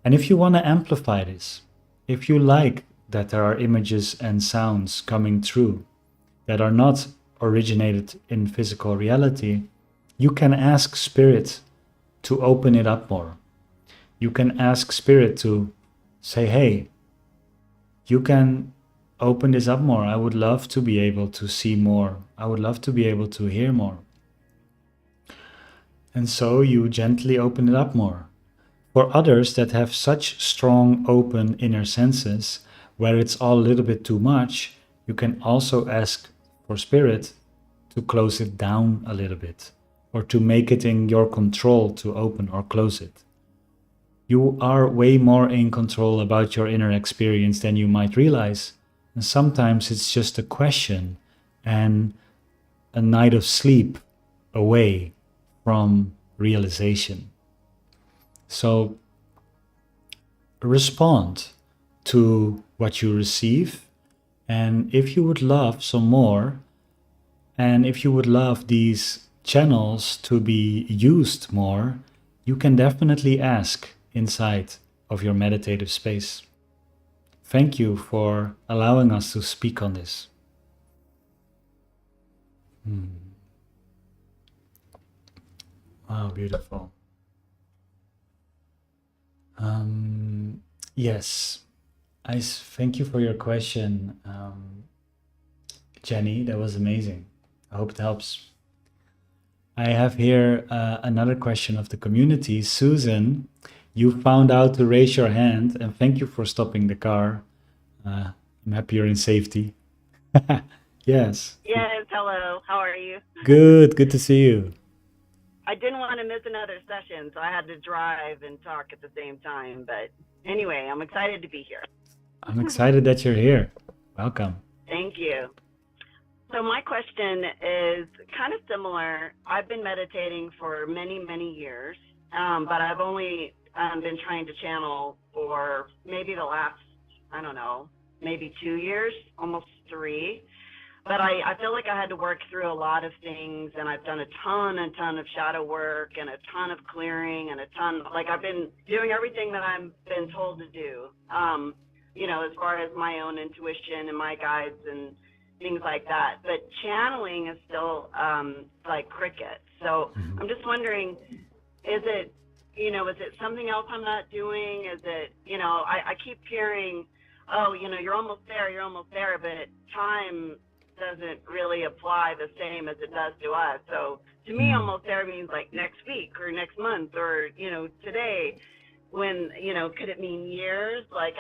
S1: And if you want to amplify this, if you like that there are images and sounds coming through that are not originated in physical reality, you can ask spirit to open it up more. You can ask spirit to say, hey, you can open this up more. I would love to be able to see more. I would love to be able to hear more. And so you gently open it up more. For others that have such strong open inner senses, where it's all a little bit too much, you can also ask for spirit to close it down a little bit, or to make it in your control to open or close it. You are way more in control about your inner experience than you might realize. And sometimes it's just a question and a night of sleep away from realization. So respond to what you receive. And if you would love some more, and if you would love these channels to be used more, you can definitely ask inside of your meditative space. Thank you for allowing us to speak on this. Wow, beautiful. Yes, thank you for your question, Jenny. That was amazing. I hope it helps. I have here another question of the community. Susan, you found out to raise your hand, and thank you for stopping the car. I'm happy you're in safety. Yes.
S3: Yes, hello. How are you?
S1: Good to see you.
S3: I didn't want to miss another session, so I had to drive and talk at the same time. But anyway, I'm excited to be here.
S1: I'm excited that you're here. Welcome.
S3: Thank you. So my question is kind of similar. I've been meditating for many, many years, but I've only been trying to channel for maybe the last, I don't know, maybe 2 years, almost 3. But I feel like I had to work through a lot of things, and I've done a ton of shadow work and a ton of clearing and I've been doing everything that I've been told to do, as far as my own intuition and my guides and things like that. But channeling is still like cricket. So I'm just wondering, is it something else I'm not doing? Is it, I keep hearing, oh, you're almost there, but time doesn't really apply the same as it does to us. So to me, almost there means like next week or next month or, today. When, could it mean years? Like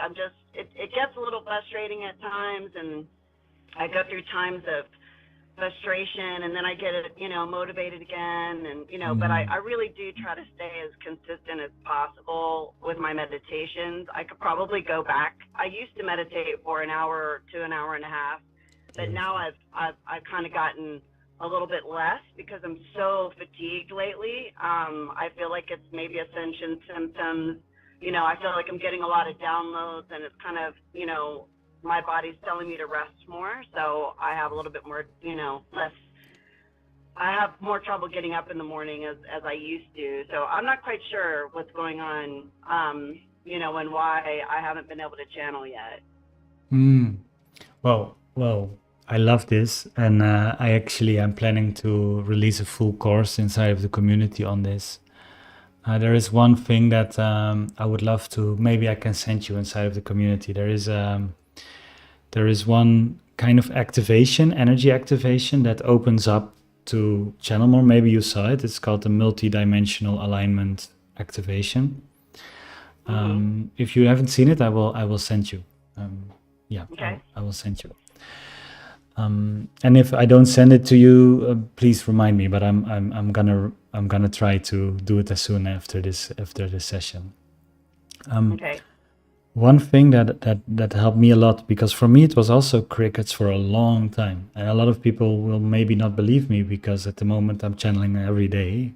S3: it gets a little frustrating at times, and I go through times of frustration, and then I get motivated again, and but I really do try to stay as consistent as possible with my meditations. I could probably go back. I used to meditate for an hour to an hour and a half, but now I've kind of gotten a little bit less because I'm so fatigued lately. I feel like it's maybe ascension symptoms. I feel like I'm getting a lot of downloads, and it's kind of, my body's telling me to rest more. So I have a little bit more, less, I have more trouble getting up in the morning as I used to. So I'm not quite sure what's going on, and why I haven't been able to channel yet.
S1: Well, I love this, and I'm planning to release a full course inside of the community on this. There is one thing that I would love to, maybe I can send you inside of the community. There is one kind of activation, energy activation, that opens up to channel more. Maybe you saw it. It's called the multi-dimensional alignment activation. If you haven't seen it, I will send you. Okay. I will send you. And if I don't send it to you, please remind me. But I'm gonna try to do it as soon after this session.
S3: Okay.
S1: One thing that helped me a lot, because for me it was also crickets for a long time, and a lot of people will maybe not believe me because at the moment I'm channeling every day,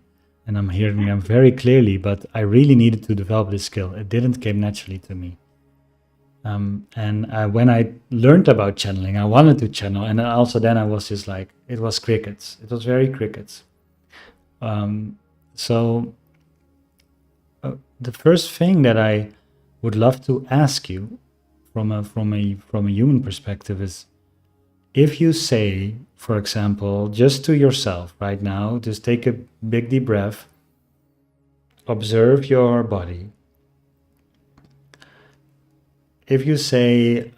S1: and I'm hearing them very clearly. But I really needed to develop this skill. It didn't come naturally to me. When I learned about channeling, I wanted to channel, and also then I was just like, it was crickets. It was very crickets. So the first thing that I would love to ask you from a human perspective is, if you say, for example, just to yourself right now, just take a big deep breath, observe your body. If you say,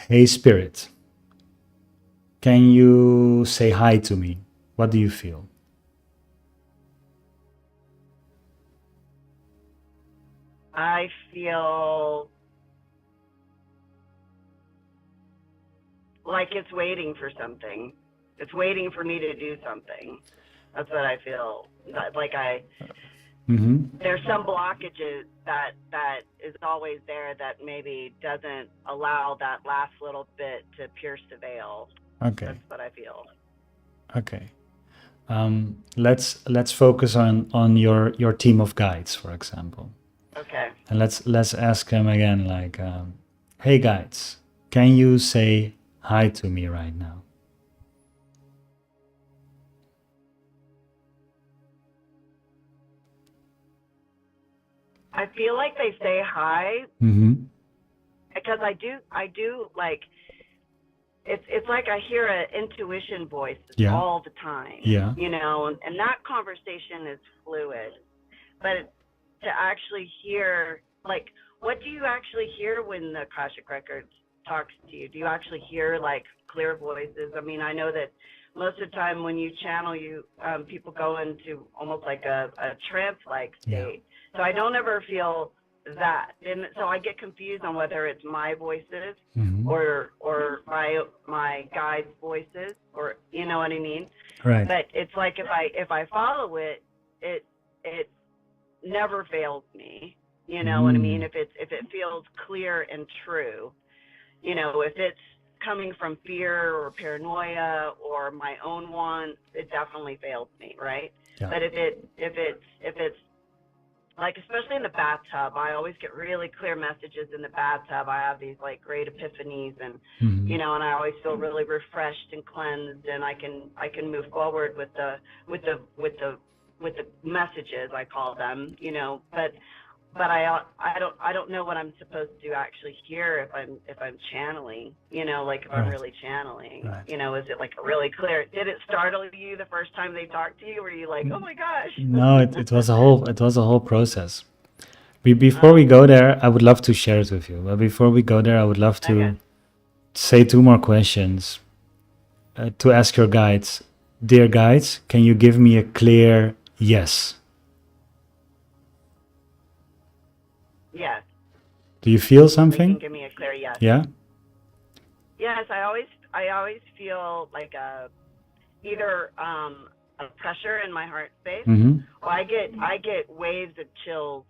S1: hey spirit, can you say hi to me? What do you feel?
S3: I feel like it's waiting for something. It's waiting for me to do something. That's what I feel. Like there's some blockages that is always there that maybe doesn't allow that last little bit to pierce the veil.
S1: Okay.
S3: That's what I feel.
S1: Okay. Let's focus on your team of guides, for example.
S3: Okay.
S1: And let's ask them again, like, hey guides, can you say hi to me right now?
S3: I feel like they say hi
S1: Mm-hmm.
S3: because I do like it's like I hear an intuition voice
S1: Yeah.
S3: all the time.
S1: Yeah.
S3: You know, and that conversation is fluid. But to actually hear, like, what do you actually hear when the Akashic Records talks to you? Do you actually hear like clear voices? I mean, I know that most of the time when you channel, people go into almost like a trance-like state. So I don't ever feel that, and so I get confused on whether it's my voices or my guide's voices, or you know what I mean.
S1: Right.
S3: But it's like if I follow it, it never fails me. You know what I mean? If it feels clear and true, you know, if it's coming from fear or paranoia or my own wants, it definitely fails me, right?
S1: Yeah.
S3: But if it's like, especially in the bathtub, I always get really clear messages in the bathtub. I have these like great epiphanies, and you know, and I always feel really refreshed and cleansed, and I can move forward with the messages, I call them, you know. But I don't know what I'm supposed to actually hear if I'm channeling, you know, like if I'm really channeling, you know. Is it like really clear? Did it startle you the first time they talked to you? Were you like, oh my gosh?
S1: No, it was a whole process. Before we go there, I would love to share it with you. But before we go there, I would love to say 2 more questions to ask your guides. Dear guides, can you give me a clear yes?
S3: Yes.
S1: Do you feel
S3: They
S1: something?
S3: can give me a clear yes.
S1: Yeah?
S3: Yes, I always feel like either a pressure in my heart space, or I get waves of chills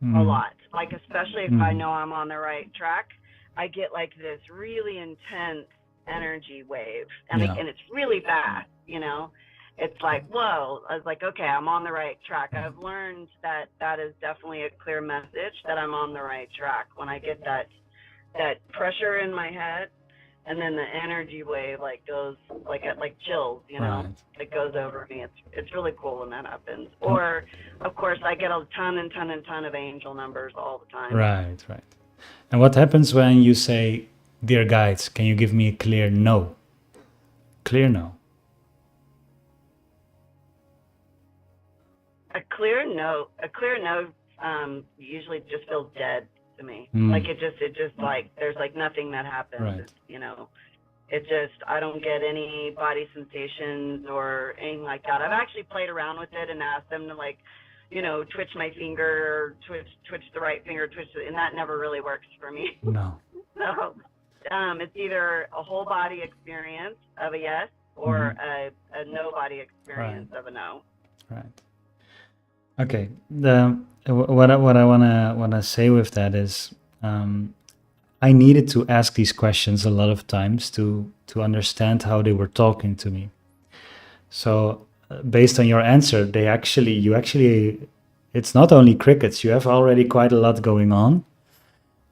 S3: a lot. Like, especially if I know I'm on the right track, I get like this really intense energy wave, and and it's really fast, you know. It's like, whoa, I was like, okay, I'm on the right track. I've learned that is definitely a clear message that I'm on the right track when I get that pressure in my head, and then the energy wave like goes like chills, you know. It goes over me. It's really cool when that happens. Or of course I get a ton of angel numbers all the time.
S1: Right. And what happens when you say, dear guides, can you give me a clear no? Clear no.
S3: A clear no usually just feels dead to me. Like it just like there's like nothing that happens. It's, you know, it just, I don't get any body sensations or anything like that. I've actually played around with it and asked them to, like, you know, twitch my finger, twitch the right finger, and that never really works for me.
S1: No.
S3: So it's either a whole body experience of a yes or a no body experience of a no.
S1: Right. Okay. What I wanna say with that is, I needed to ask these questions a lot of times to understand how they were talking to me. So based on your answer, you actually, it's not only crickets. You have already quite a lot going on,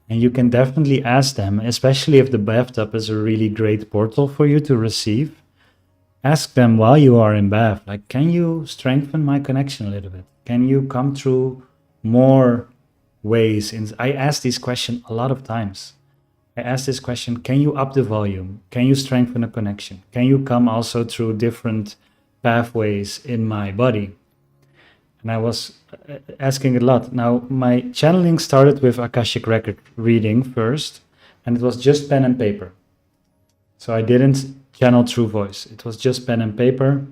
S1: and you can definitely ask them, especially if the bathtub is a really great portal for you to receive. Ask them while you are in bath, like, can you strengthen my connection a little bit? Can you come through more ways? I ask this question a lot of times. I ask this question, can you up the volume? Can you strengthen a connection? Can you come also through different pathways in my body? And I was asking a lot. Now, my channeling started with Akashic record reading first, and it was just pen and paper. So I didn't channel through voice. It was just pen and paper.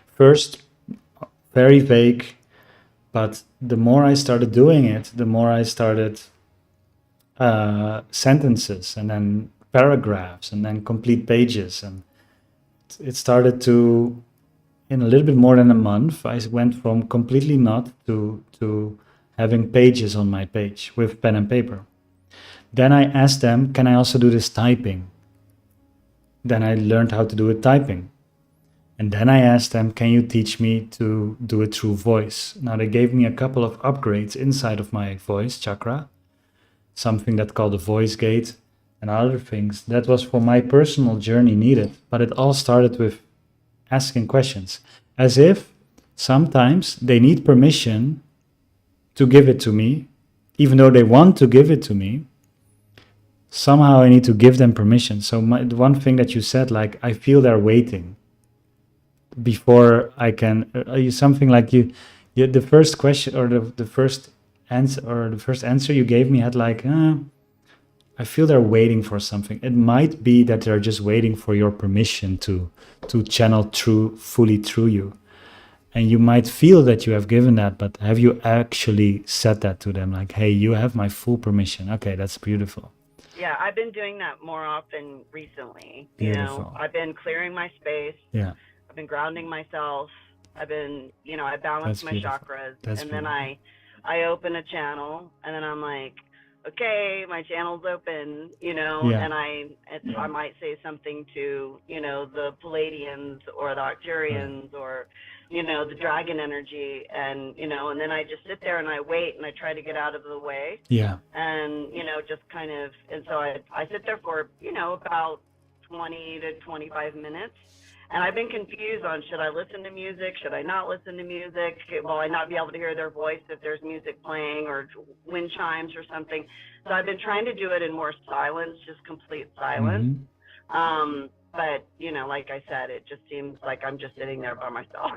S1: First, very vague, but the more I started doing it, the more I started sentences, and then paragraphs, and then complete pages. And it started to, in a little bit more than a month, I went from completely not to having pages on my page with pen and paper. Then I asked them, can I also do this typing? Then I learned how to do it typing. And then I asked them, can you teach me to do it through voice? Now they gave me a couple of upgrades inside of my voice chakra, something that called the voice gate and other things. That was for my personal journey needed, but it all started with asking questions, as if sometimes they need permission to give it to me, even though they want to give it to me. Somehow I need to give them permission. So the one thing that you said, like, I feel they're waiting before I can, something like you the first question or the first answer you gave me had like, I feel they're waiting for something. It might be that they're just waiting for your permission to channel fully through you. And you might feel that you have given that, but have you actually said that to them? Like, hey, you have my full permission. Okay, that's beautiful.
S3: Yeah, I've been doing that more often recently.
S1: Beautiful.
S3: You know, I've been clearing my space.
S1: Yeah.
S3: I've been grounding myself. I've been, you know, I balance
S1: That's
S3: my
S1: beautiful.
S3: chakras.
S1: That's
S3: and then
S1: beautiful.
S3: I open a channel and then I'm like, okay, my channel's open, you know,
S1: Yeah.
S3: and I might say something to, you know, the Palladians or the Arcturians or, you know, the dragon energy, and, you know, and then I just sit there and I wait and I try to get out of the way.
S1: Yeah.
S3: And, you know, just kind of, and so I sit there for, you know, about 20 to 25 minutes. And I've been confused on, should I listen to music? Should I not listen to music? Will I not be able to hear their voice if there's music playing or wind chimes or something? So I've been trying to do it in more silence, just complete silence.
S1: Mm-hmm.
S3: But, you know, like I said, it just seems like I'm just sitting there by myself.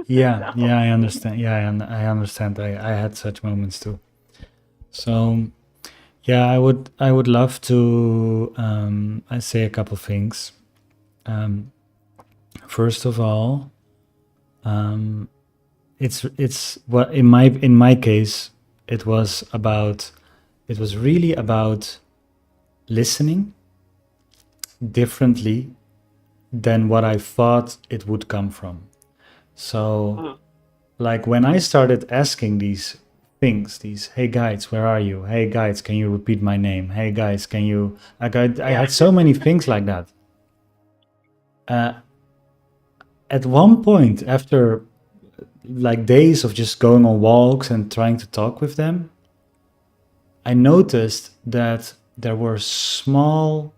S1: Yeah,
S3: So,
S1: yeah, I understand. Yeah, I understand. I had such moments too. So, yeah, I would love to I say a couple things. First of all, it's what in my case it was really about listening differently than what I thought it would come from. So, like when I started asking these things, hey guides, where are you? Hey guides, can you repeat my name? Hey guys, can you? Like I had so many things like that. At one point, after like days of just going on walks and trying to talk with them, I noticed that there were small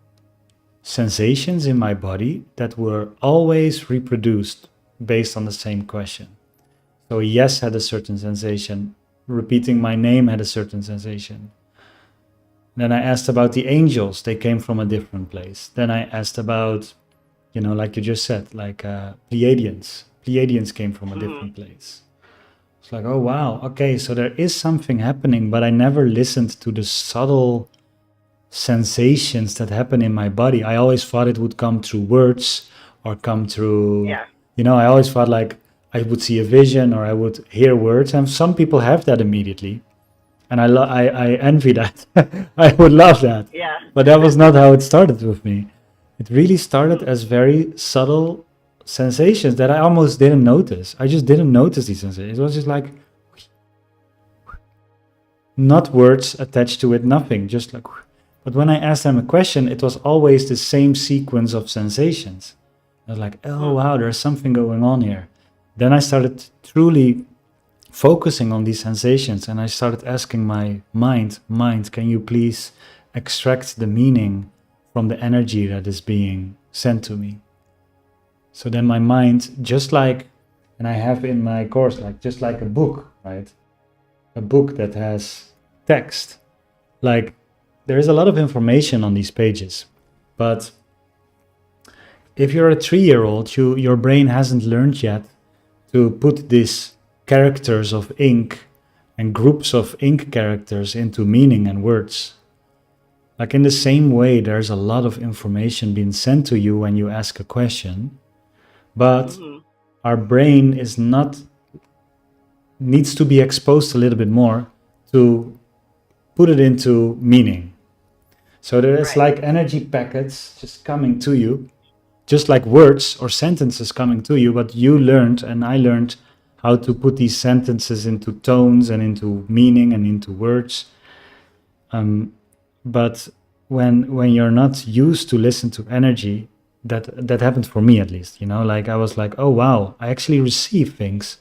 S1: sensations in my body that were always reproduced based on the same question. So yes had a certain sensation, repeating my name had a certain sensation. Then I asked about the angels, they came from a different place. Then I asked about, you know, like you just said, like Pleiadians. Pleiadians came from a different place. It's like, oh wow, okay, so there is something happening, but I never listened to the subtle sensations that happen in my body. I always thought it would come through words or come through, you know, I always thought like I would see a vision or I would hear words, and some people have that immediately. And I envy that. I would love that.
S3: Yeah.
S1: But that was not how it started with me. It really started as very subtle sensations that I almost didn't notice. I just didn't notice these sensations. It was just like, not words attached to it, nothing, just like. But when I asked them a question, it was always the same sequence of sensations. I was like, oh wow, there's something going on here. Then I started truly focusing on these sensations, and I started asking my mind, can you please extract the meaning from the energy that is being sent to me? So then my mind, just like, and I have in my course, like just like a book, right? A book that has text. Like there is a lot of information on these pages, but if you're a 3-year-old, your brain hasn't learned yet to put these characters of ink and groups of ink characters into meaning and words. Like in the same way, there's a lot of information being sent to you when you ask a question, but our brain needs to be exposed a little bit more to put it into meaning. So there's like energy packets just coming to you, just like words or sentences coming to you, but you learned and I learned how to put these sentences into tones and into meaning and into words. But when you're not used to listen to energy, that happened for me at least, you know, like I was like, oh wow, I actually receive things,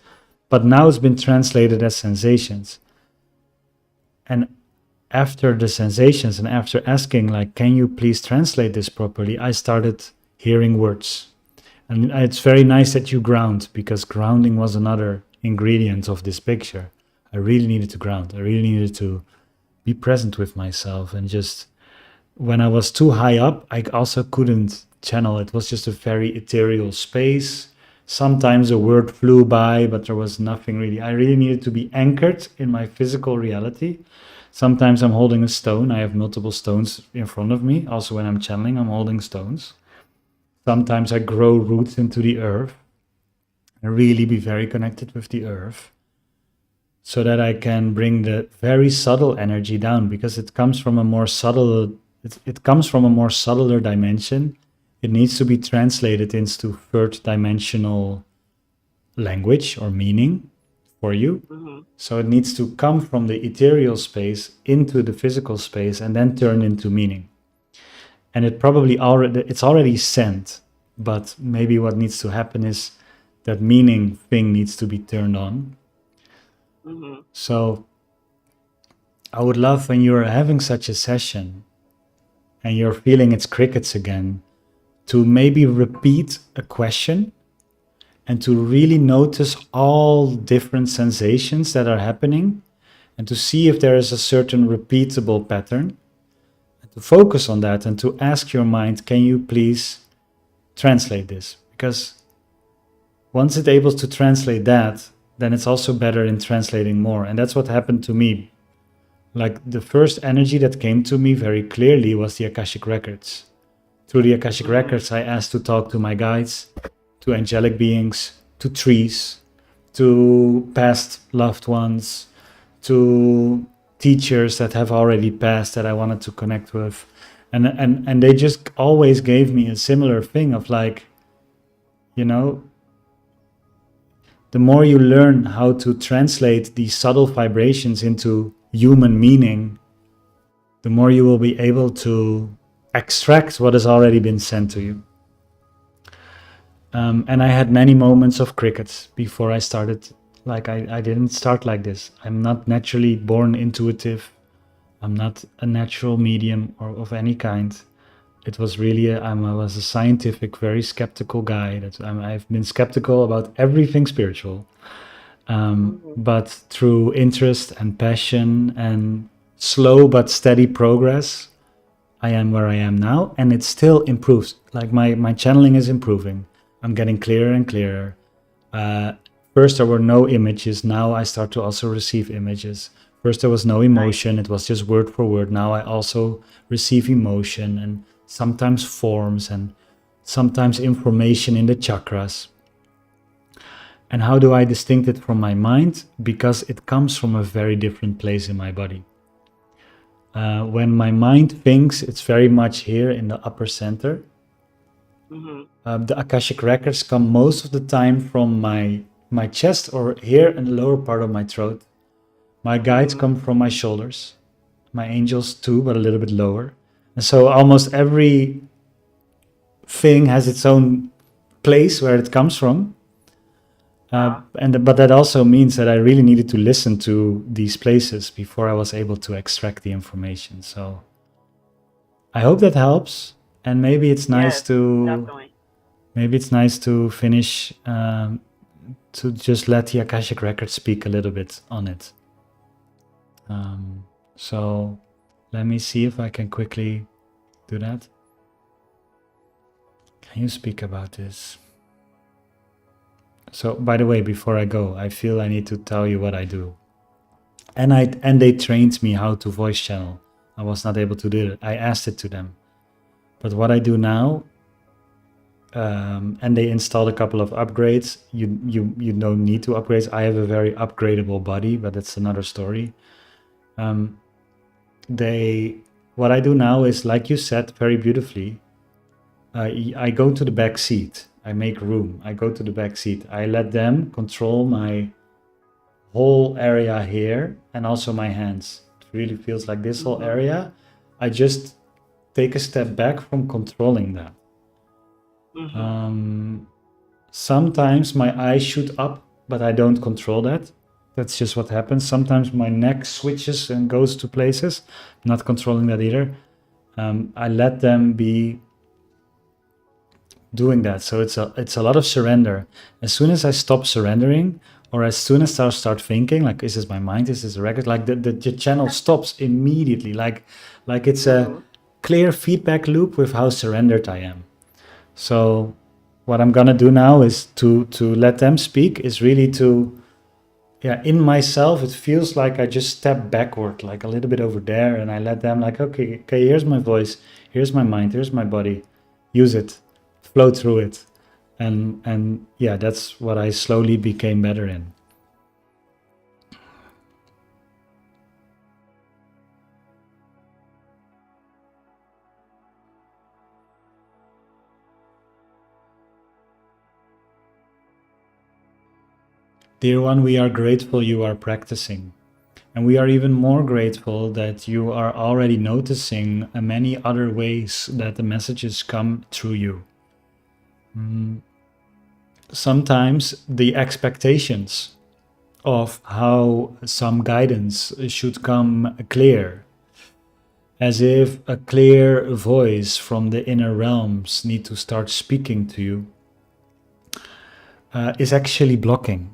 S1: but now it's been translated as sensations. And after the sensations and after asking like, can you please translate this properly, I started hearing words. And it's very nice that you ground, because grounding was another ingredient of this picture. I really needed to ground. I really needed to be present with myself. And just when I was too high up, I also couldn't channel. It was just a very ethereal space. Sometimes a word flew by, but there was nothing really. I really needed to be anchored in my physical reality. Sometimes I'm holding a stone. I have multiple stones in front of me. Also, when I'm channeling, I'm holding stones. Sometimes I grow roots into the earth and really be very connected with the earth, so that I can bring the very subtle energy down, because it comes from a more subtle, it comes from a more subtler dimension. It needs to be translated into third dimensional language or meaning for you. So it needs to come from the ethereal space into the physical space and then turn into meaning. And it's already sent, but maybe what needs to happen is that meaning thing needs to be turned on. So I would love, when you're having such a session and you're feeling it's crickets again, to maybe repeat a question and to really notice all different sensations that are happening, and to see if there is a certain repeatable pattern, and to focus on that and to ask your mind, can you please translate this? Because once it's able to translate that, then it's also better in translating more. And that's what happened to me. Like, the first energy that came to me very clearly was the Akashic records. Through the Akashic records, I asked to talk to my guides, to angelic beings, to trees, to past loved ones, to teachers that have already passed that I wanted to connect with. And they just always gave me a similar thing of like, you know, the more you learn how to translate these subtle vibrations into human meaning, the more you will be able to extract what has already been sent to you. And I had many moments of crickets before I started. Like, I didn't start like this. I'm not naturally born intuitive. I'm not a natural medium or of any kind. It was really, I was a scientific, very skeptical guy. I've been skeptical about everything spiritual. But through interest and passion and slow but steady progress, I am where I am now, and it still improves. Like, my channeling is improving. I'm getting clearer and clearer. First there were no images. Now I start to also receive images. First there was no emotion. It was just word for word. Now I also receive emotion, and sometimes forms, and sometimes information in the chakras. And how do I distinct it from my mind? Because it comes from a very different place in my body. When my mind thinks, it's very much here in the upper center. The Akashic records come most of the time from my chest, or here in the lower part of my throat. My guides come from my shoulders. My angels too, but a little bit lower. And so almost every thing has its own place where it comes from. But that also means that I really needed to listen to these places before I was able to extract the information. So I hope that helps. And maybe it's nice to finish, to just let the Akashic record speak a little bit on it. So let me see if I can quickly do that. Can you speak about this? So, by the way, before I go, I feel I need to tell you what I do. And they trained me how to voice channel. I was not able to do it. I asked it to them. But what I do now, and they installed a couple of upgrades. You don't need to upgrade. I have a very upgradable body, but that's another story. What I do now is, like you said very beautifully, I go to the back seat. I make room. I go to the back seat. I let them control my whole area here and also my hands. It really feels like this whole area. I just take a step back from controlling that. Sometimes my eyes shoot up, but I don't control that. That's just what happens. Sometimes my neck switches and goes to places. Not controlling that either. I let them be doing that. So it's a lot of surrender. As soon as I stop surrendering, or as soon as I start thinking, like, is this my mind? Is this a record? Like the channel stops immediately. Like it's a clear feedback loop with how surrendered I am. So what I'm gonna do now is to let them speak, is really to, in myself, it feels like I just step backward, like a little bit over there, and I let them, like, okay, here's my voice, here's my mind, here's my body, use it, flow through it. And yeah, that's what I slowly became better in. Dear one, we are grateful you are practicing. And we are even more grateful that you are already noticing many other ways that the messages come through you. Sometimes the expectations of how some guidance should come clear, as if a clear voice from the inner realms need to start speaking to you, is actually blocking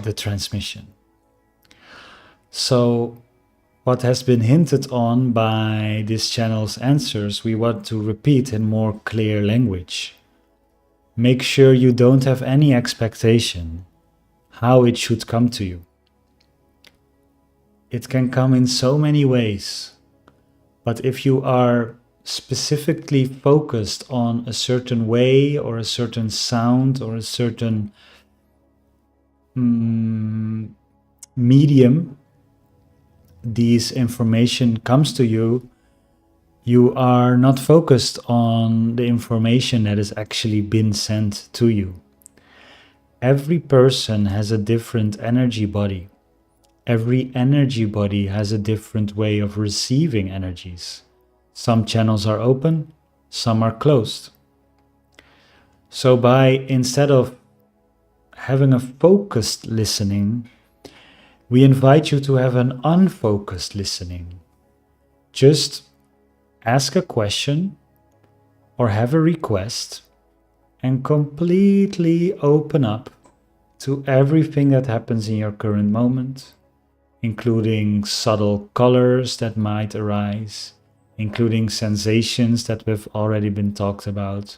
S1: the transmission. So what has been hinted on by this channel's answers, we want to repeat in more clear language. Make sure you don't have any expectation how it should come to you. It can come in so many ways, but if you are specifically focused on a certain way or a certain sound or a certain medium, this information comes to you, you are not focused on the information that has actually been sent to you. Every person has a different energy body. Every energy body has a different way of receiving energies. Some channels are open, some are closed. So instead of having a focused listening, we invite you to have an unfocused listening. Just ask a question or have a request and completely open up to everything that happens in your current moment, including subtle colors that might arise, including sensations that have already been talked about,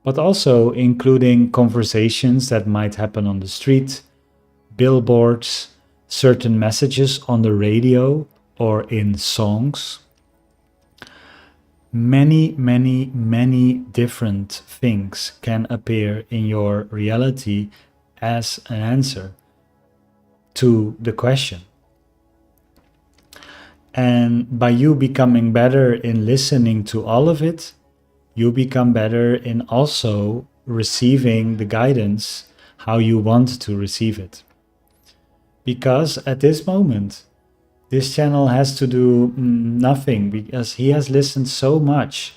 S1: but also including conversations that might happen on the street, billboards, certain messages on the radio or in songs. Many, many, many different things can appear in your reality as an answer to the question. And by you becoming better in listening to all of it, you become better in also receiving the guidance how you want to receive it. Because at this moment, this channel has to do nothing, because he has listened so much.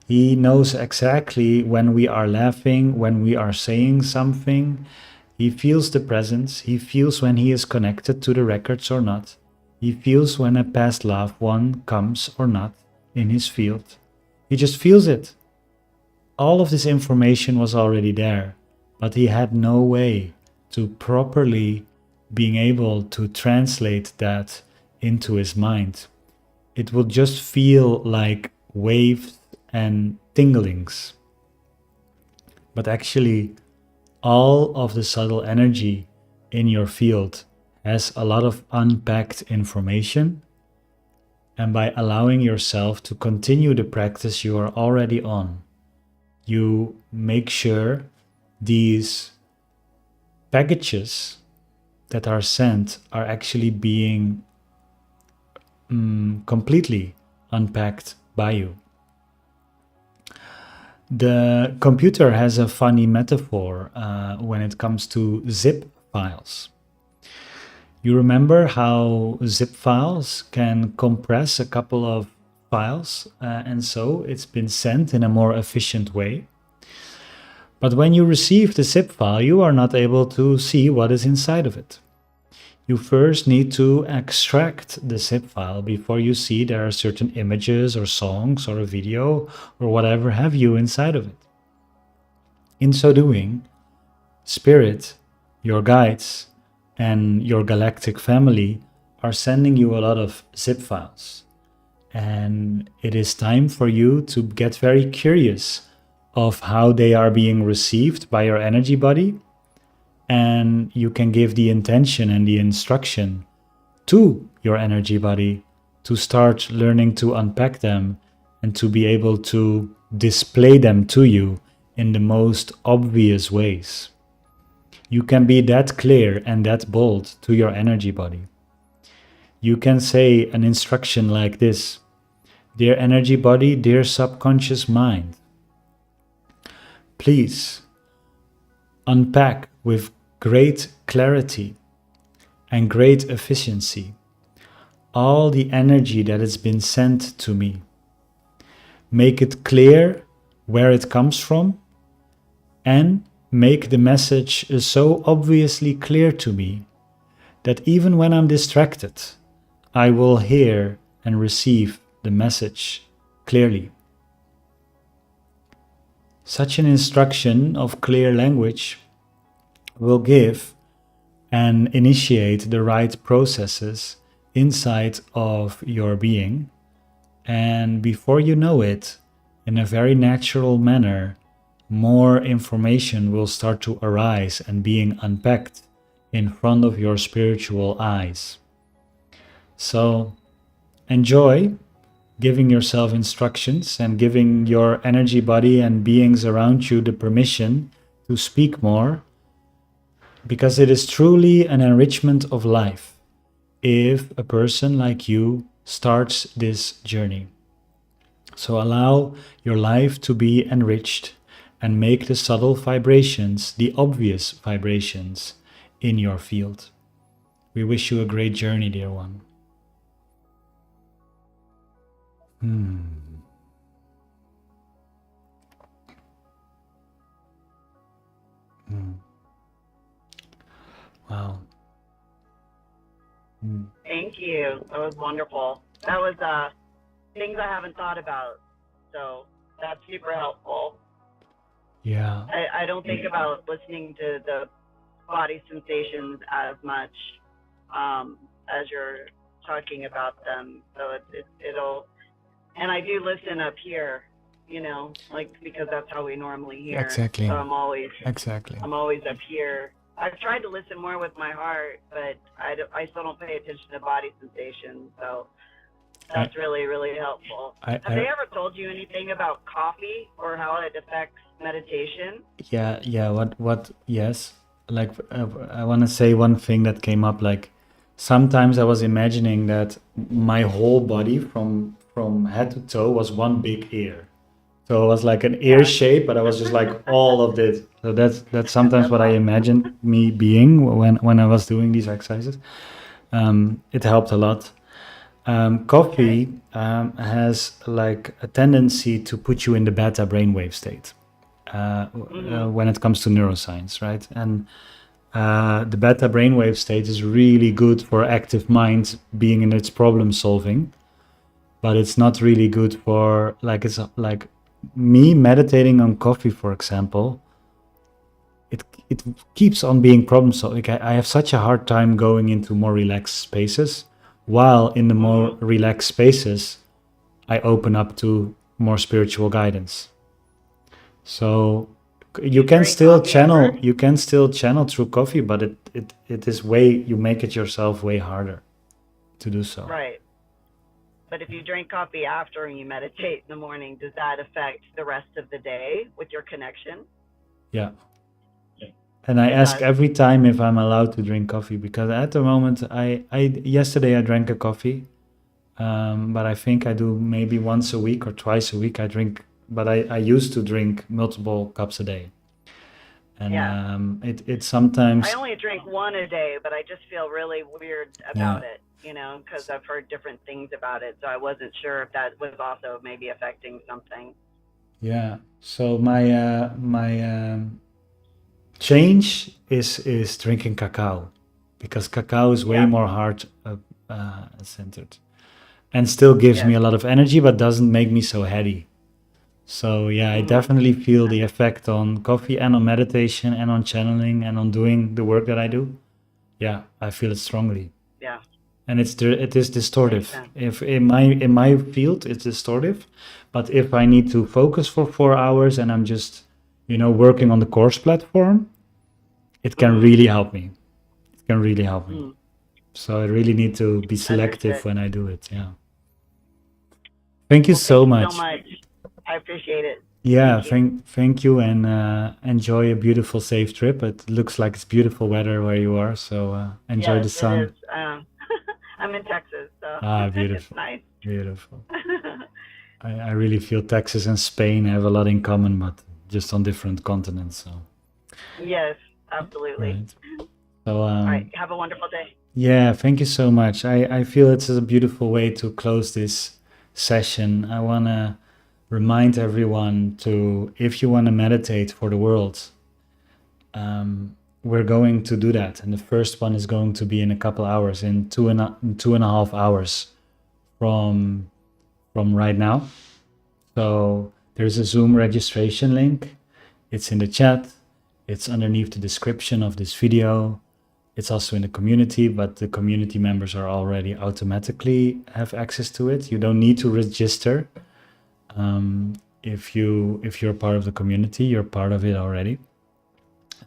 S1: He knows exactly when we are laughing, when we are saying something. He feels the presence. He feels when he is connected to the records or not. He feels when a past loved one comes or not in his field. He just feels it. All of this information was already there, but he had no way to properly being able to translate that into his mind. It will just feel like waves and tinglings. But actually, all of the subtle energy in your field has a lot of unpacked information. And by allowing yourself to continue the practice you are already on, you make sure these packages that are sent are actually being completely unpacked by you. The computer has a funny metaphor when it comes to zip files. You remember how zip files can compress a couple of files, and so it's been sent in a more efficient way. But when you receive the zip file, you are not able to see what is inside of it. You first need to extract the zip file before you see there are certain images or songs or a video or whatever have you inside of it. In so doing, Spirit, your guides, and your galactic family are sending you a lot of zip files. And it is time for you to get very curious of how they are being received by your energy body. And you can give the intention and the instruction to your energy body to start learning to unpack them and to be able to display them to you in the most obvious ways. You can be that clear and that bold to your energy body. You can say an instruction like this: Dear energy body, dear subconscious mind, please unpack with great clarity and great efficiency all the energy that has been sent to me. Make it clear where it comes from and make the message so obviously clear to me that even when I'm distracted, I will hear and receive the message clearly. Such an instruction of clear language will give and initiate the right processes inside of your being, and before you know it, in a very natural manner, more information will start to arise and being unpacked in front of your spiritual eyes. So enjoy giving yourself instructions and giving your energy body and beings around you the permission to speak more, because it is truly an enrichment of life if a person like you starts this journey. So allow your life to be enriched and make the subtle vibrations the obvious vibrations in your field. We wish you a great journey, dear one. Wow.
S3: Thank you. That was wonderful. That was things I haven't thought about. So that's super helpful.
S1: Yeah.
S3: I don't think about listening to the body sensations as much as you're talking about them. So it'll, and I do listen up here, you know, like, because that's how we normally hear.
S1: Exactly.
S3: So I'm always up here. I've tried to listen more with my heart, but I still don't pay attention to body sensations. So that's really, really helpful. Have they ever told you anything about coffee or how it affects meditation?
S1: Yes. Like, I want to say one thing that came up, like, sometimes I was imagining that my whole body from head to toe was one big ear. So it was like an ear shape, but I was just like all of it. So that's sometimes what I imagined me being when I was doing these exercises. It helped a lot. Coffee has like a tendency to put you in the beta brainwave state when it comes to neuroscience, right? And the beta brainwave state is really good for active mind being in its problem solving, but it's not really good for, like, it's like me meditating on coffee, for example. It keeps on being problem solving. Like, I have such a hard time going into more relaxed spaces, while in the more relaxed spaces I open up to more spiritual guidance. So you can still channel through coffee, but it is you make it yourself way harder to do so.
S3: Right. But if you drink coffee after and you meditate in the morning, does that affect the rest of the day with your connection?
S1: Yeah. And I ask every time if I'm allowed to drink coffee, because at the moment, yesterday I drank a coffee, but I think I do maybe once a week or twice a week. I drink but I used to drink multiple cups a day. And
S3: Yeah.
S1: it sometimes,
S3: I only drink one a day, but I just feel really weird
S1: yeah,
S3: about it, because I've heard different things about it. So I wasn't sure if that was also maybe affecting something.
S1: yeah. So my change is drinking cacao, because cacao is way
S3: Yeah.
S1: more heart centered, and still gives me
S3: Yes.
S1: a lot of energy, but doesn't make me so heady. So yeah, I
S3: Mhm.
S1: definitely feel the effect on coffee and on meditation and on channeling and on doing the work that I do. Yeah, I feel it strongly.
S3: Yeah.
S1: And it is distortive.
S3: Makes sense.
S1: If in my field it's distortive, but if I need to focus for 4 hours and I'm just working on the course platform, it can
S3: Mhm.
S1: really help me. It can really help me.
S3: Mhm.
S1: So I really need to be selective
S3: Understood.
S1: when I do it. Yeah. Thank you
S3: Well,
S1: so
S3: thank you so
S1: much.
S3: much. I appreciate it.
S1: Yeah,
S3: Thank you.
S1: thank you, and enjoy a beautiful, safe trip. It looks like it's beautiful weather where you are, so enjoy
S3: Yes,
S1: the
S3: it is.
S1: sun.
S3: I'm in Texas, so it's
S1: Beautiful,
S3: nice.
S1: beautiful. I really feel Texas and Spain have a lot in common, but just on different continents. So,
S3: Yes, absolutely.
S1: right. So,
S3: All right. Have a wonderful day.
S1: yeah, thank you so much. I feel it's a beautiful way to close this session. I want to remind everyone to, if you want to meditate for the world, we're going to do that. And the first one is going to be in a couple hours, in 2.5 hours from right now. So there's a Zoom registration link. It's in the chat. It's underneath the description of this video. It's also in the community, but the community members are already automatically have access to it. You don't need to register. If you're part of the community, you're part of it already,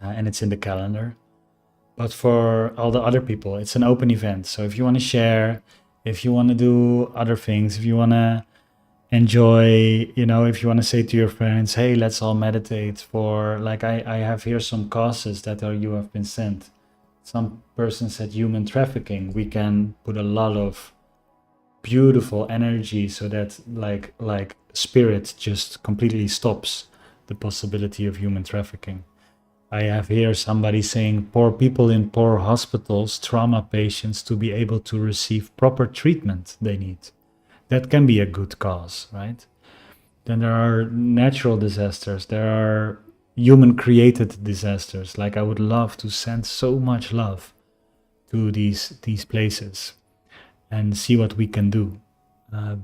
S1: and it's in the calendar. But for all the other people, it's an open event. So if you want to share, if you want to do other things, if you want to enjoy, if you want to say to your friends, hey, let's all meditate for, like, I have here some causes that you have been sent. Some person said human trafficking. We can put a lot of beautiful energy so that like spirit just completely stops the possibility of human trafficking. I have here somebody saying poor people in poor hospitals, trauma patients, to be able to receive proper treatment they need. That can be a good cause, right? Then there are natural disasters. There are human created disasters. Like, I would love to send so much love to these places and see what we can do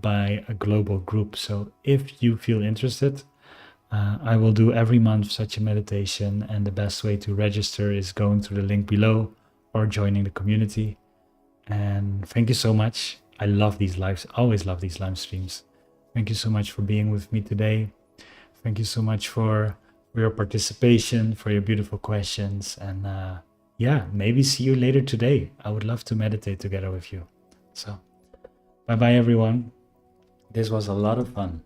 S1: by a global group. So if you feel interested, I will do every month such a meditation, and the best way to register is going to the link below or joining the community. And thank you so much. I love these lives, always love these live streams. Thank you so much for being with me today. Thank you so much for your participation, for your beautiful questions, and yeah, maybe see you later today. I would love to meditate together with you. So, bye bye everyone. This was a lot of fun.